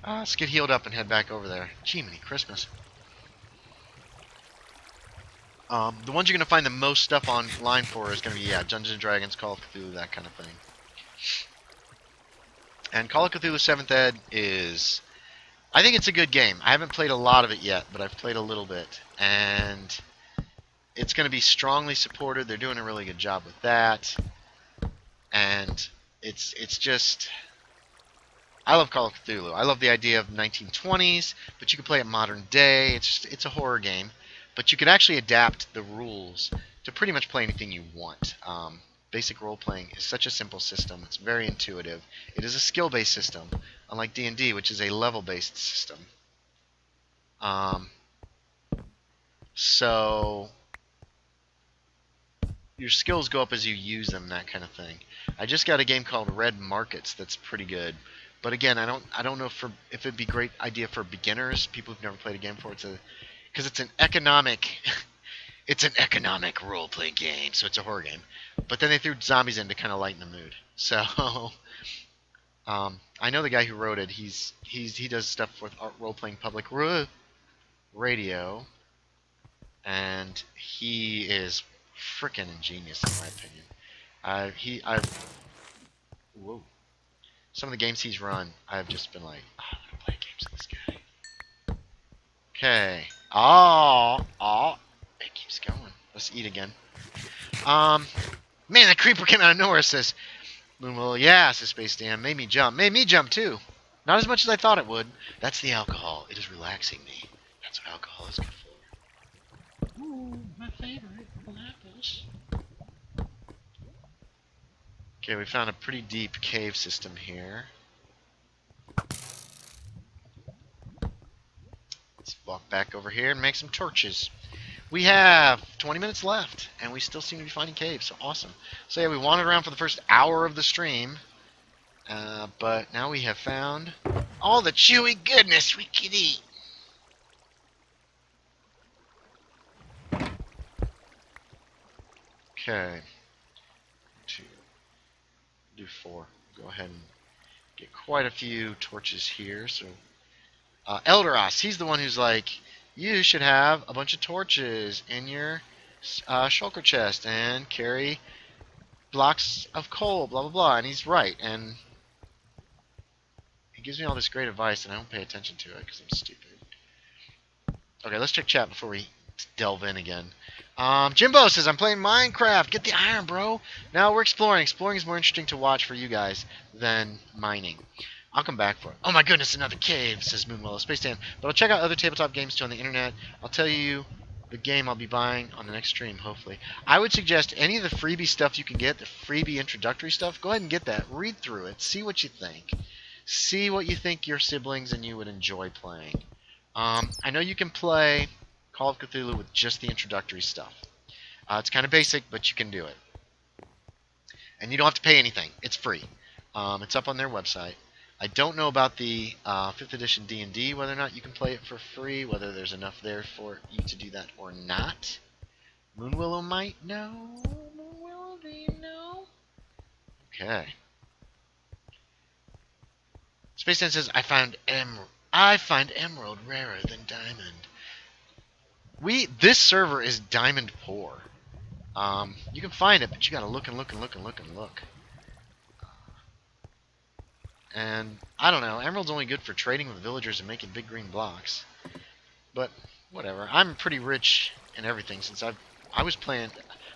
Let's get healed up and head back over there. Jiminy Christmas. The ones you're going to find the most stuff online for is going to be, Dungeons & Dragons, Call of Cthulhu, that kind of thing. And Call of Cthulhu 7th Ed is... I think it's a good game. I haven't played a lot of it yet, but I've played a little bit. And it's going to be strongly supported. They're doing a really good job with that. And it's just... I love Call of Cthulhu. I love the idea of 1920s, but you can play it modern day. It's a horror game. But you could actually adapt the rules to pretty much play anything you want. Basic role-playing is such a simple system. It's very intuitive. It is a skill-based system, unlike D&D, which is a level-based system. So your skills go up as you use them, that kind of thing. I just got a game called Red Markets that's pretty good. But again, I don't know if it'd be a great idea for beginners, people who've never played a game before. Because it's an economic role-playing game, so it's a horror game. But then they threw zombies in to kind of lighten the mood. So I know the guy who wrote it. He does stuff with role-playing public. radio, and he is freaking ingenious in my opinion. Whoa. Some of the games he's run, I've just been like, oh, I'm gonna play games with this guy. Okay. Oh, it keeps going. Let's eat again. Man, that creeper came out of nowhere. Says, well, yeah, says Space Dan. Made me jump. Made me jump too. Not as much as I thought it would. That's the alcohol. It is relaxing me. That's what alcohol is good for. Ooh, my favorite apples. Okay, we found a pretty deep cave system here. Let's walk back over here and make some torches. We have 20 minutes left, and we still seem to be finding caves, so awesome. So yeah, we wandered around for the first hour of the stream, but now we have found all the chewy goodness we could eat. Okay. 2, do 4. Go ahead and get quite a few torches here. So, Eldoras, he's the one who's like, you should have a bunch of torches in your shulker chest and carry blocks of coal, blah, blah, blah. And he's right. And he gives me all this great advice, and I don't pay attention to it because I'm stupid. Okay, let's check chat before we delve in again. Jimbo says, I'm playing Minecraft. Get the iron, bro. Now we're exploring. Exploring is more interesting to watch for you guys than mining. I'll come back for it. Oh my goodness, another cave, says Moonwillow Space Dan. But I'll check out other tabletop games too on the internet. I'll tell you the game I'll be buying on the next stream, hopefully. I would suggest any of the freebie stuff you can get, the freebie introductory stuff, go ahead and get that. Read through it. See what you think. See what you think your siblings and you would enjoy playing. I know you can play Call of Cthulhu with just the introductory stuff. It's kind of basic, but you can do it. And you don't have to pay anything. It's free. It's up on their website. I don't know about the 5th edition D&D, whether or not you can play it for free, whether there's enough there for you to do that or not. Moonwillow might know. Moonwillow, do you know? Okay. Space Dan says, I find emerald rarer than diamond. This server is diamond poor. You can find it, but you gotta look and look and look and look and look. And I don't know, emerald's only good for trading with villagers and making big green blocks. But whatever. I'm pretty rich in everything since I was playing.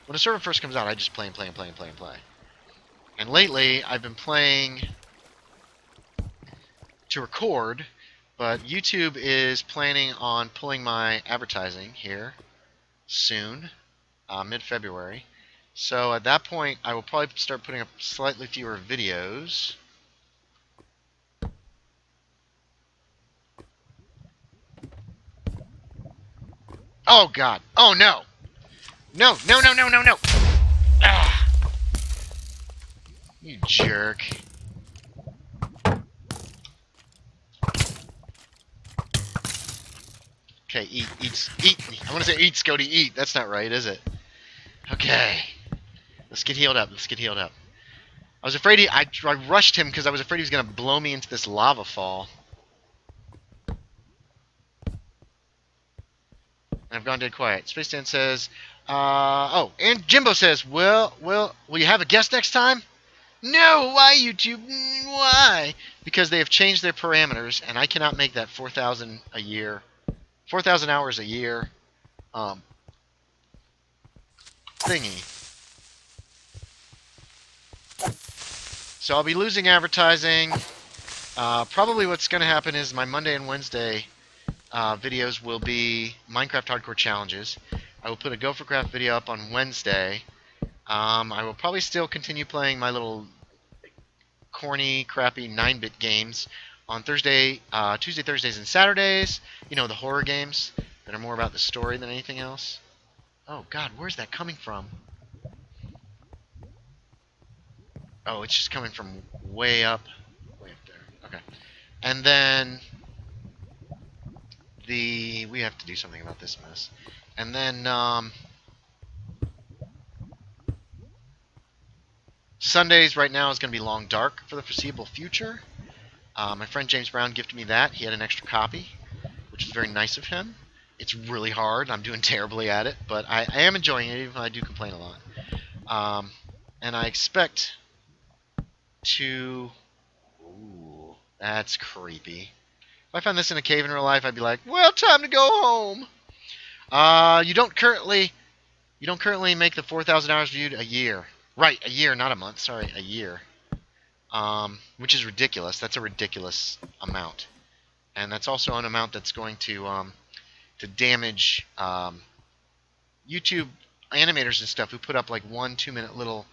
When a server first comes out, I just play and play and play and play and play. And lately, I've been playing to record. But YouTube is planning on pulling my advertising here soon, mid-February. So at that point, I will probably start putting up slightly fewer videos. Oh, God. Oh, no. No, no, no, no, no, no. Ah. You jerk. Okay, eat. I want to say eat, Scody, eat. That's not right, is it? Okay. Let's get healed up. I was afraid I rushed him because I was afraid he was going to blow me into this lava fall. And I've gone dead quiet. Space Dan says, oh, and Jimbo says, will you have a guest next time? No, why, YouTube? Why? Because they have changed their parameters, and I cannot make that 4,000 a year. 4,000 hours a year thingy. So I'll be losing advertising. Probably what's going to happen is my Monday and Wednesday videos will be Minecraft Hardcore Challenges. I will put a GopherCraft video up on Wednesday. I will probably still continue playing my little corny, crappy 9-bit games on Tuesday, Thursdays, and Saturdays. You know, the horror games that are more about the story than anything else. Oh, God, where's that coming from? Oh, it's just coming from way up there. Okay. And then we have to do something about this mess. And then Sundays right now is going to be Long Dark for the foreseeable future. My friend James Brown gifted me that. He had an extra copy, which is very nice of him. It's really hard. I'm doing terribly at it, but I am enjoying it, even if I do complain a lot. And I expect to... Ooh, that's creepy. If I found this in a cave in real life, I'd be like, well, time to go home. You don't currently make the 4,000 hours viewed a year. Right, a year, not a month. Sorry, a year. Which is ridiculous. That's a ridiculous amount. And that's also an amount that's going to damage YouTube animators and stuff who put up like 1-2 minute little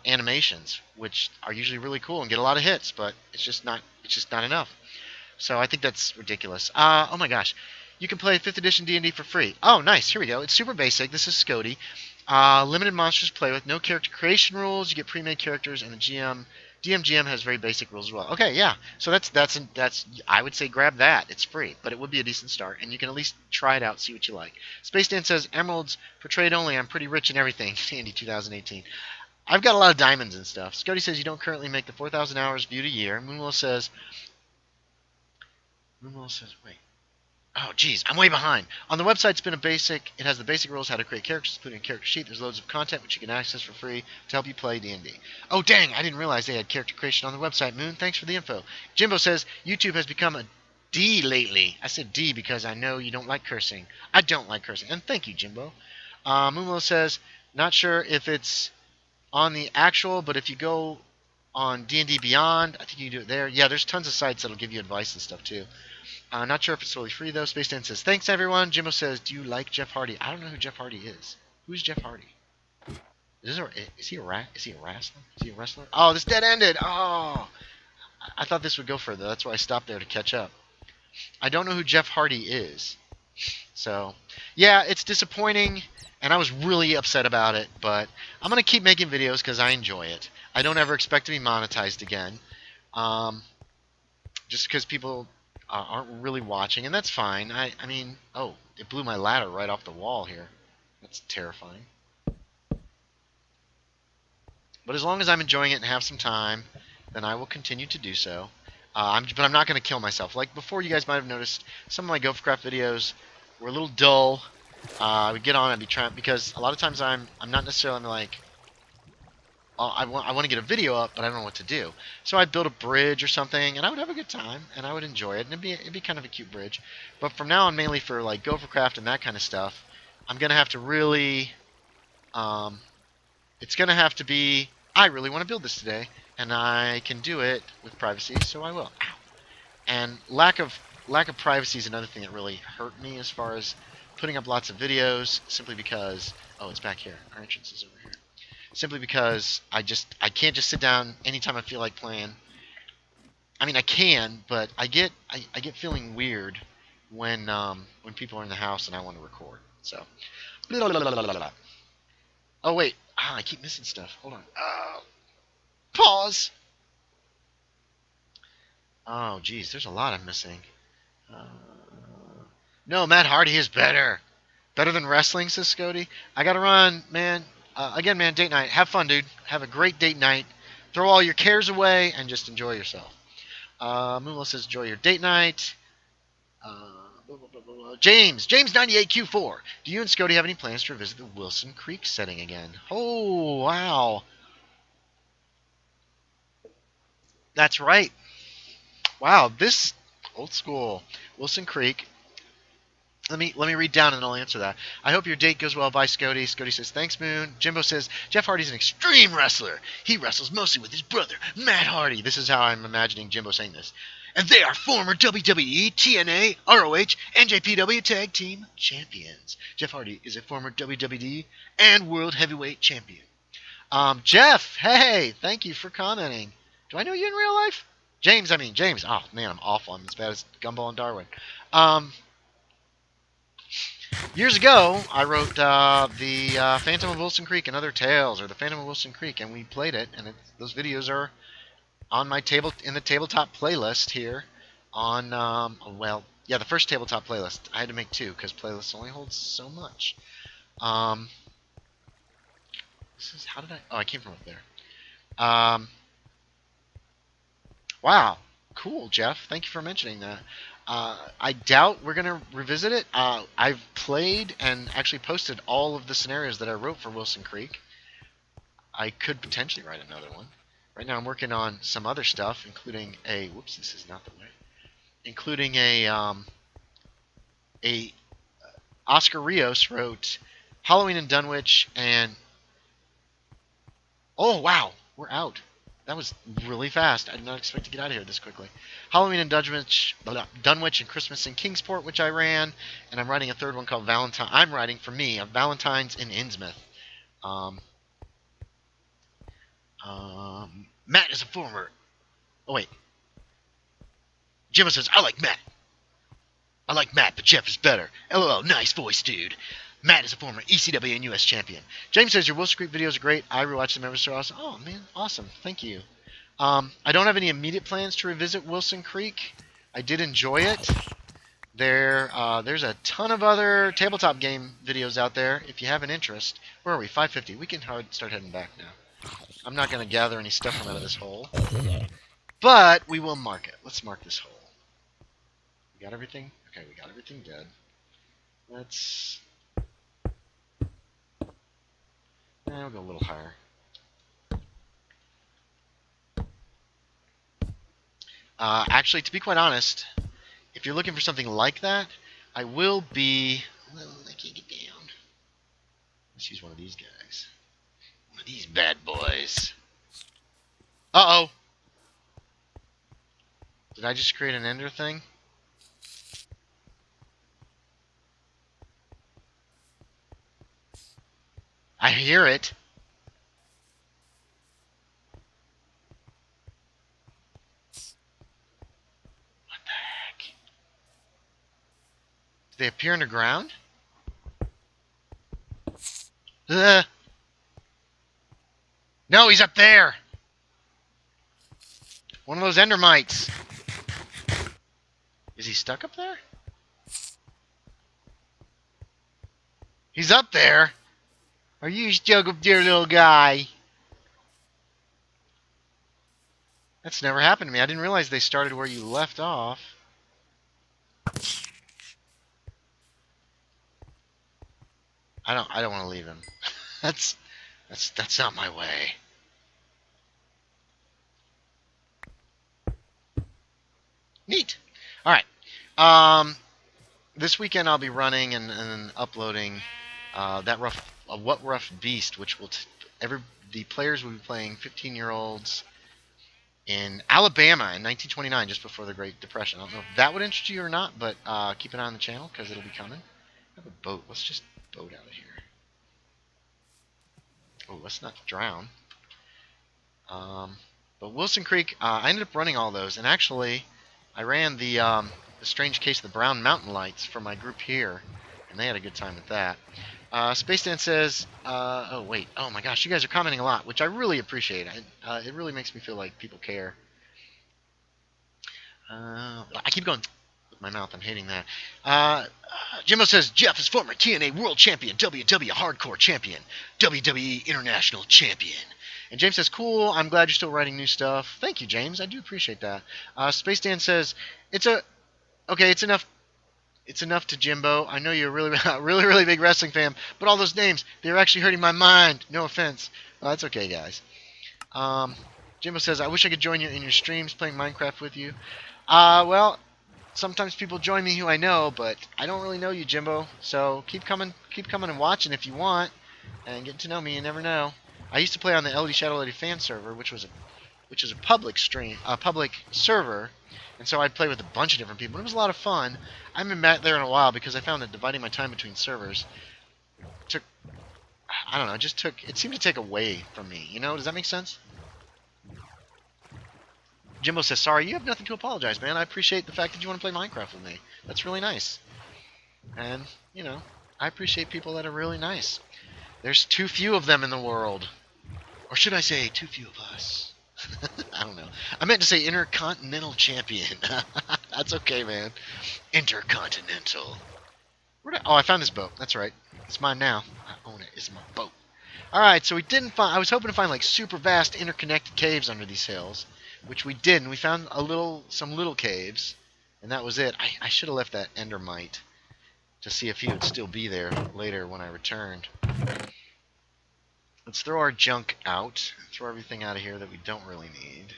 animations, which are usually really cool and get a lot of hits, but it's just not enough. So I think that's ridiculous. Oh my gosh. You can play 5th edition D&D for free. Oh, nice. Here we go. It's super basic. This is Scody. Limited monsters to play with. No character creation rules. You get pre-made characters, and the DMGM has very basic rules as well. Okay, yeah. So that's I would say grab that. It's free, but it would be a decent start, and you can at least try it out, see what you like. Space Dan says, Emeralds for trade only. I'm pretty rich in everything. Andy 2018. I've got a lot of diamonds and stuff. Scody says you don't currently make the 4,000 hours viewed a year. Moonwell says, wait. Oh, geez, I'm way behind. On the website, it has the basic rules how to create characters, including a character sheet. There's loads of content which you can access for free to help you play D&D. Oh, dang, I didn't realize they had character creation on the website. Moon, thanks for the info. Jimbo says, YouTube has become a D lately. I said D because I know you don't like cursing. I don't like cursing. And thank you, Jimbo. Moonwell says, not sure if it's on the actual, but if you go on D&D Beyond, I think you can do it there. Yeah, there's tons of sites that'll give you advice and stuff, too. Not sure if it's totally free, though. Space Dan says, thanks, everyone. Jimbo says, do you like Jeff Hardy? I don't know who Jeff Hardy is. Who's Jeff Hardy? Is he a wrestler? Is he a wrestler? Oh, this dead ended. Oh, I thought this would go further. That's why I stopped there to catch up. I don't know who Jeff Hardy is. So, yeah, it's disappointing, and I was really upset about it, but I'm going to keep making videos because I enjoy it. I don't ever expect to be monetized again. Just because people aren't really watching, and that's fine. I mean, oh, it blew my ladder right off the wall here. That's terrifying. But as long as I'm enjoying it and have some time, then I will continue to do so. But I'm not going to kill myself. Like before, you guys might have noticed some of my GopherCraft videos were a little dull. I would get on and be trying, because a lot of times I'm not necessarily like, I want to get a video up, but I don't know what to do. So I'd build a bridge or something, and I would have a good time, and I would enjoy it, and it'd be kind of a cute bridge. But from now on, mainly for like GopherCraft and that kind of stuff, I'm gonna have to really, it's gonna have to be, I really want to build this today, and I can do it with privacy, so I will. Ow. And lack of privacy is another thing that really hurt me as far as putting up lots of videos, simply because, oh, it's back here. Our entrance is over here. Simply because I can't just sit down anytime I feel like playing. I mean, I can, but I get feeling weird when people are in the house and I want to record. So, oh wait, I keep missing stuff. Hold on. Pause. Oh, geez, there's a lot I'm missing. No, Matt Hardy is better. Better than wrestling, says Scody. I gotta run, man. Again, man, date night. Have fun, dude. Have a great date night. Throw all your cares away and just enjoy yourself. Moonwell says, enjoy your date night. James 98Q4. Do you and Scody have any plans to revisit the Wilson Creek setting again? Oh, wow. That's right. Wow, this old school Wilson Creek. Let me read down and I'll answer that. I hope your date goes well. Bye, Scody. Scody says, thanks, Moon. Jimbo says, Jeff Hardy's an extreme wrestler. He wrestles mostly with his brother, Matt Hardy. This is how I'm imagining Jimbo saying this. And they are former WWE, TNA, ROH, NJPW Tag Team Champions. Jeff Hardy is a former WWE and World Heavyweight Champion. Jeff, hey, thank you for commenting. Do I know you in real life? James. Oh, man, I'm awful. I'm as bad as Gumball and Darwin. Years ago, I wrote the Phantom of Wilson Creek and Other Tales, or the Phantom of Wilson Creek, and we played it. And those videos are on my in the tabletop playlist here. On the first tabletop playlist. I had to make two because playlists only hold so much. How did I? Oh, I came from up there. Wow, cool, Jeff. Thank you for mentioning that. I doubt we're gonna revisit it. I've played and actually posted all of the scenarios that I wrote for Wilson Creek. I could potentially write another one. Right now, I'm working on some other stuff, including a. Whoops, this is not the way. Including a Oscar Rios wrote Halloween in Dunwich and. Oh wow, we're out. That was really fast. I did not expect to get out of here this quickly. Halloween in Dunwich and Christmas in Kingsport, which I ran, and I'm writing a third one called Valentine. I'm writing for me a Valentine's in Innsmouth. Matt is a former. Oh wait, Jimmo says I like Matt. I like Matt, but Jeff is better. LOL, nice voice, dude. Matt is a former ECW and US champion. James says your Wilson Creek videos are great. I rewatch them every so often. Oh man, awesome. Thank you. I don't have any immediate plans to revisit Wilson Creek. I did enjoy it. There's a ton of other tabletop game videos out there if you have an interest. Where are we? 5:50. We can start heading back now. I'm not going to gather any stuff from out of this hole. But we will mark it. Let's mark this hole. We got everything? Okay, we got everything dead. Let's... we'll go a little higher. Actually, to be quite honest, if you're looking for something like that, I will be... Well, I can't get down. Let's use one of these guys. One of these bad boys. Uh-oh! Did I just create an ender thing? I hear it. What the heck? Do they appear underground? Ugh. No, he's up there. One of those endermites. Is he stuck up there? He's up there. Are you stuck up there, little guy? That's never happened to me. I didn't realize they started where you left off. I don't want to leave him. That's not my way. Neat. All right. This weekend I'll be running and uploading that What Rough Beast, which will the players will be playing 15-year-olds in Alabama in 1929, just before the Great Depression. I don't know if that would interest you or not, but keep an eye on the channel because it'll be coming. I have a boat. Let's just boat out of here. Oh, let's not drown. But Wilson Creek, I ended up running all those, and actually, I ran the Strange Case of the Brown Mountain Lights for my group here, and they had a good time with that. Space Dan says, oh wait, oh my gosh, you guys are commenting a lot, which I really appreciate. It really makes me feel like people care. I keep going with my mouth, I'm hating that. Jimmo says, Jeff is former TNA World Champion, WW Hardcore Champion, WWE International Champion. And James says, cool, I'm glad you're still writing new stuff. Thank you, James, I do appreciate that. Space Dan says, okay, it's enough. It's enough to Jimbo. I know you're a really big wrestling fan, but all those names, they're actually hurting my mind. No offense. Well, that's okay, guys. Jimbo says, I wish I could join you in your streams playing Minecraft with you. Well, sometimes people join me who I know, but I don't really know you, Jimbo. So keep coming and watching if you want, and get to know me. You never know. I used to play on the LD Shadow Lady fan server, which is a public server. And so I'd play with a bunch of different people. It was a lot of fun. I haven't been back there in a while because I found that dividing my time between servers took, I don't know, it seemed to take away from me. You know, does that make sense? Jimbo says, sorry, you have nothing to apologize, man. I appreciate the fact that you want to play Minecraft with me. That's really nice. And, you know, I appreciate people that are really nice. There's too few of them in the world. Or should I say, too few of us. I don't know. I meant to say Intercontinental Champion. That's okay, man. Intercontinental. Oh, I found this boat. That's right. It's mine now. I own it. It's my boat. Alright, so we didn't find... I was hoping to find, like, super vast interconnected caves under these hills, which we did, and we found some little caves. And that was it. I should have left that endermite to see if he would still be there later when I returned. Let's throw our junk out. Throw everything out of here that we don't really need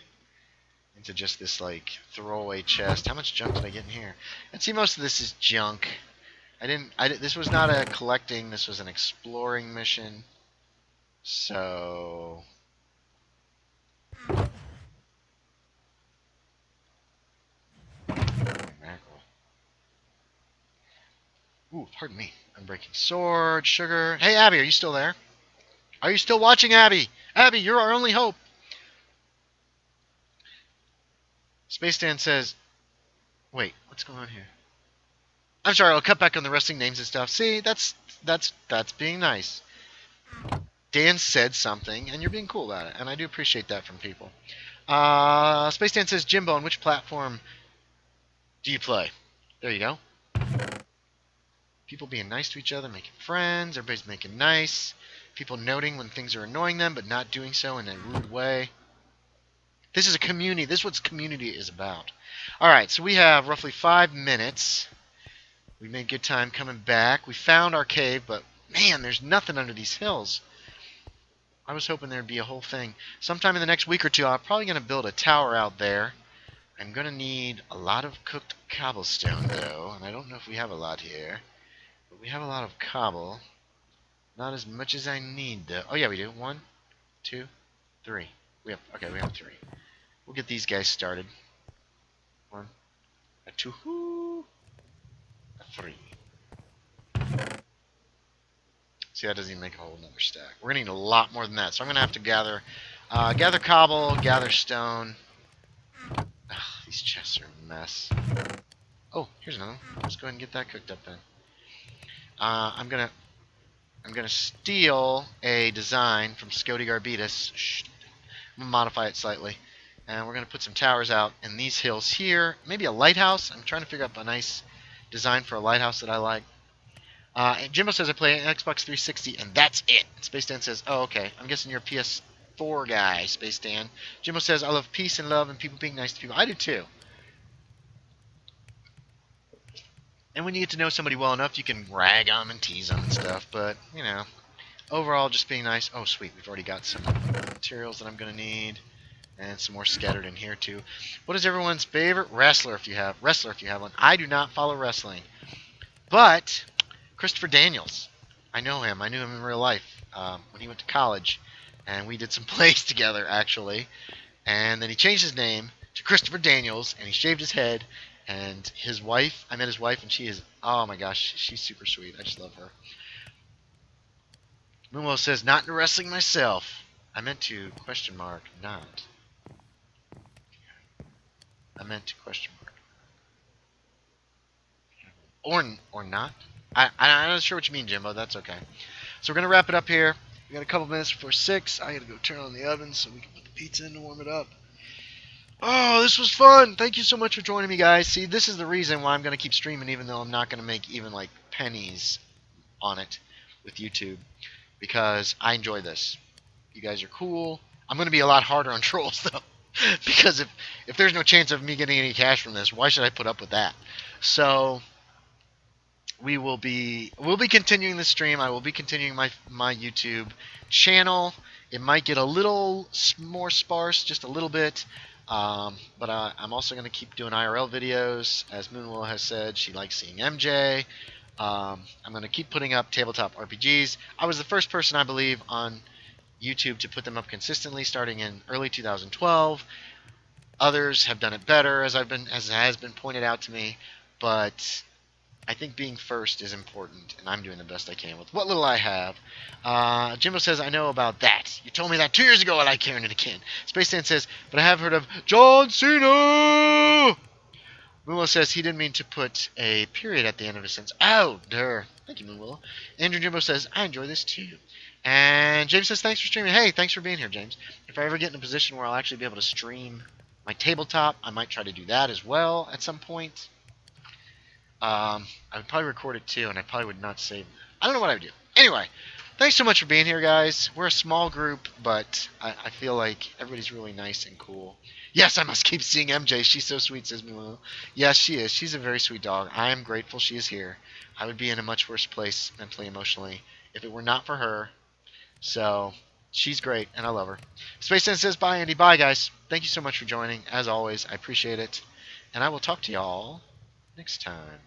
into just this like throwaway chest. How much junk did I get in here? And see, most of this is junk. This was not a collecting. This was an exploring mission. So mackerel. Ooh, pardon me. I'm breaking sword, sugar. Hey, Abby, are you still there? Are you still watching, Abby? Abby, you're our only hope. Space Dan says, wait, what's going on here? I'm sorry, I'll cut back on the wrestling names and stuff. See, that's being nice. Dan said something, and you're being cool about it, and I do appreciate that from people. Space Dan says, Jimbo, on which platform do you play? There you go. People being nice to each other, making friends, everybody's making nice. People noting when things are annoying them, but not doing so in a rude way. This is a community. This is what community is about. Alright, so we have roughly 5 minutes. We made good time coming back. We found our cave, but man, there's nothing under these hills. I was hoping there'd be a whole thing. Sometime in the next week or two, I'm probably going to build a tower out there. I'm going to need a lot of cooked cobblestone, though, and I don't know if we have a lot here. But we have a lot of cobble. Not as much as I need, though. Oh, yeah, we do. 1, 2, 3. We have 3. We'll get these guys started. 1, a 2, a 3. See, that doesn't even make a whole another stack. We're going to need a lot more than that, so I'm going to have to gather cobble, gather stone. Ugh, these chests are a mess. Oh, here's another one. Let's go ahead and get that cooked up then. I'm gonna steal a design from Scody Garbitas. I'm gonna modify it slightly, and we're gonna put some towers out in these hills here. Maybe a lighthouse. I'm trying to figure out a nice design for a lighthouse that I like. And Jimbo says I play an Xbox 360, and that's it. Space Dan says, oh, okay. I'm guessing you're a PS4 guy, Space Dan. Jimbo says, I love peace and love and people being nice to people. I do too. And when you get to know somebody well enough, you can rag on them and tease them and stuff. But, you know, overall, just being nice. Oh, sweet. We've already got some materials that I'm going to need. And some more scattered in here, too. What is everyone's favorite wrestler if you have one? I do not follow wrestling. But Christopher Daniels. I know him. I knew him in real life when he went to college. And we did some plays together, actually. And then he changed his name to Christopher Daniels. And he shaved his head. And his wife, I met his wife, and she is, oh my gosh, she's super sweet. I just love her. Moonwell says, not into wrestling myself. I meant to, question mark, not. I meant to, question mark. Or not. I'm not sure what you mean, Jimbo. That's okay. So we're going to wrap it up here. We got a couple minutes before 6. I got to go turn on the oven so we can put the pizza in to warm it up. Oh, this was fun. Thank you so much for joining me, guys. See, this is the reason why I'm going to keep streaming even though I'm not going to make even like pennies on it with YouTube because I enjoy this. You guys are cool. I'm going to be a lot harder on trolls though because if there's no chance of me getting any cash from this, why should I put up with that? So we'll be continuing the stream. I will be continuing my YouTube channel. It might get a little more sparse, just a little bit. But I'm also going to keep doing IRL videos. As Moonwell has said, she likes seeing MJ. I'm going to keep putting up tabletop RPGs. I was the first person, I believe, on YouTube to put them up consistently starting in early 2012. Others have done it better, as has been pointed out to me. But I think being first is important, and I'm doing the best I can with what little I have. Jimbo says, I know about that. You told me that 2 years ago I like Karen and a Kin. Space Dan says, but I have heard of John Cena! Moonwillow says he didn't mean to put a period at the end of his sentence. Oh, der. Thank you, Moonwillow. Andrew Jimbo says, I enjoy this too. And James says, thanks for streaming. Hey, thanks for being here, James. If I ever get in a position where I'll actually be able to stream my tabletop, I might try to do that as well at some point. I would probably record it too, and I probably would not save it. I don't know what I would do. Anyway, thanks so much for being here, guys. We're a small group, but I feel like everybody's really nice and cool. Yes, I must keep seeing MJ. She's so sweet, says Milo. Yes, she is. She's a very sweet dog. I am grateful she is here. I would be in a much worse place mentally, emotionally, if it were not for her. So, she's great, and I love her. Space Sense says bye, Andy. Bye, guys. Thank you so much for joining. As always, I appreciate it. And I will talk to y'all next time.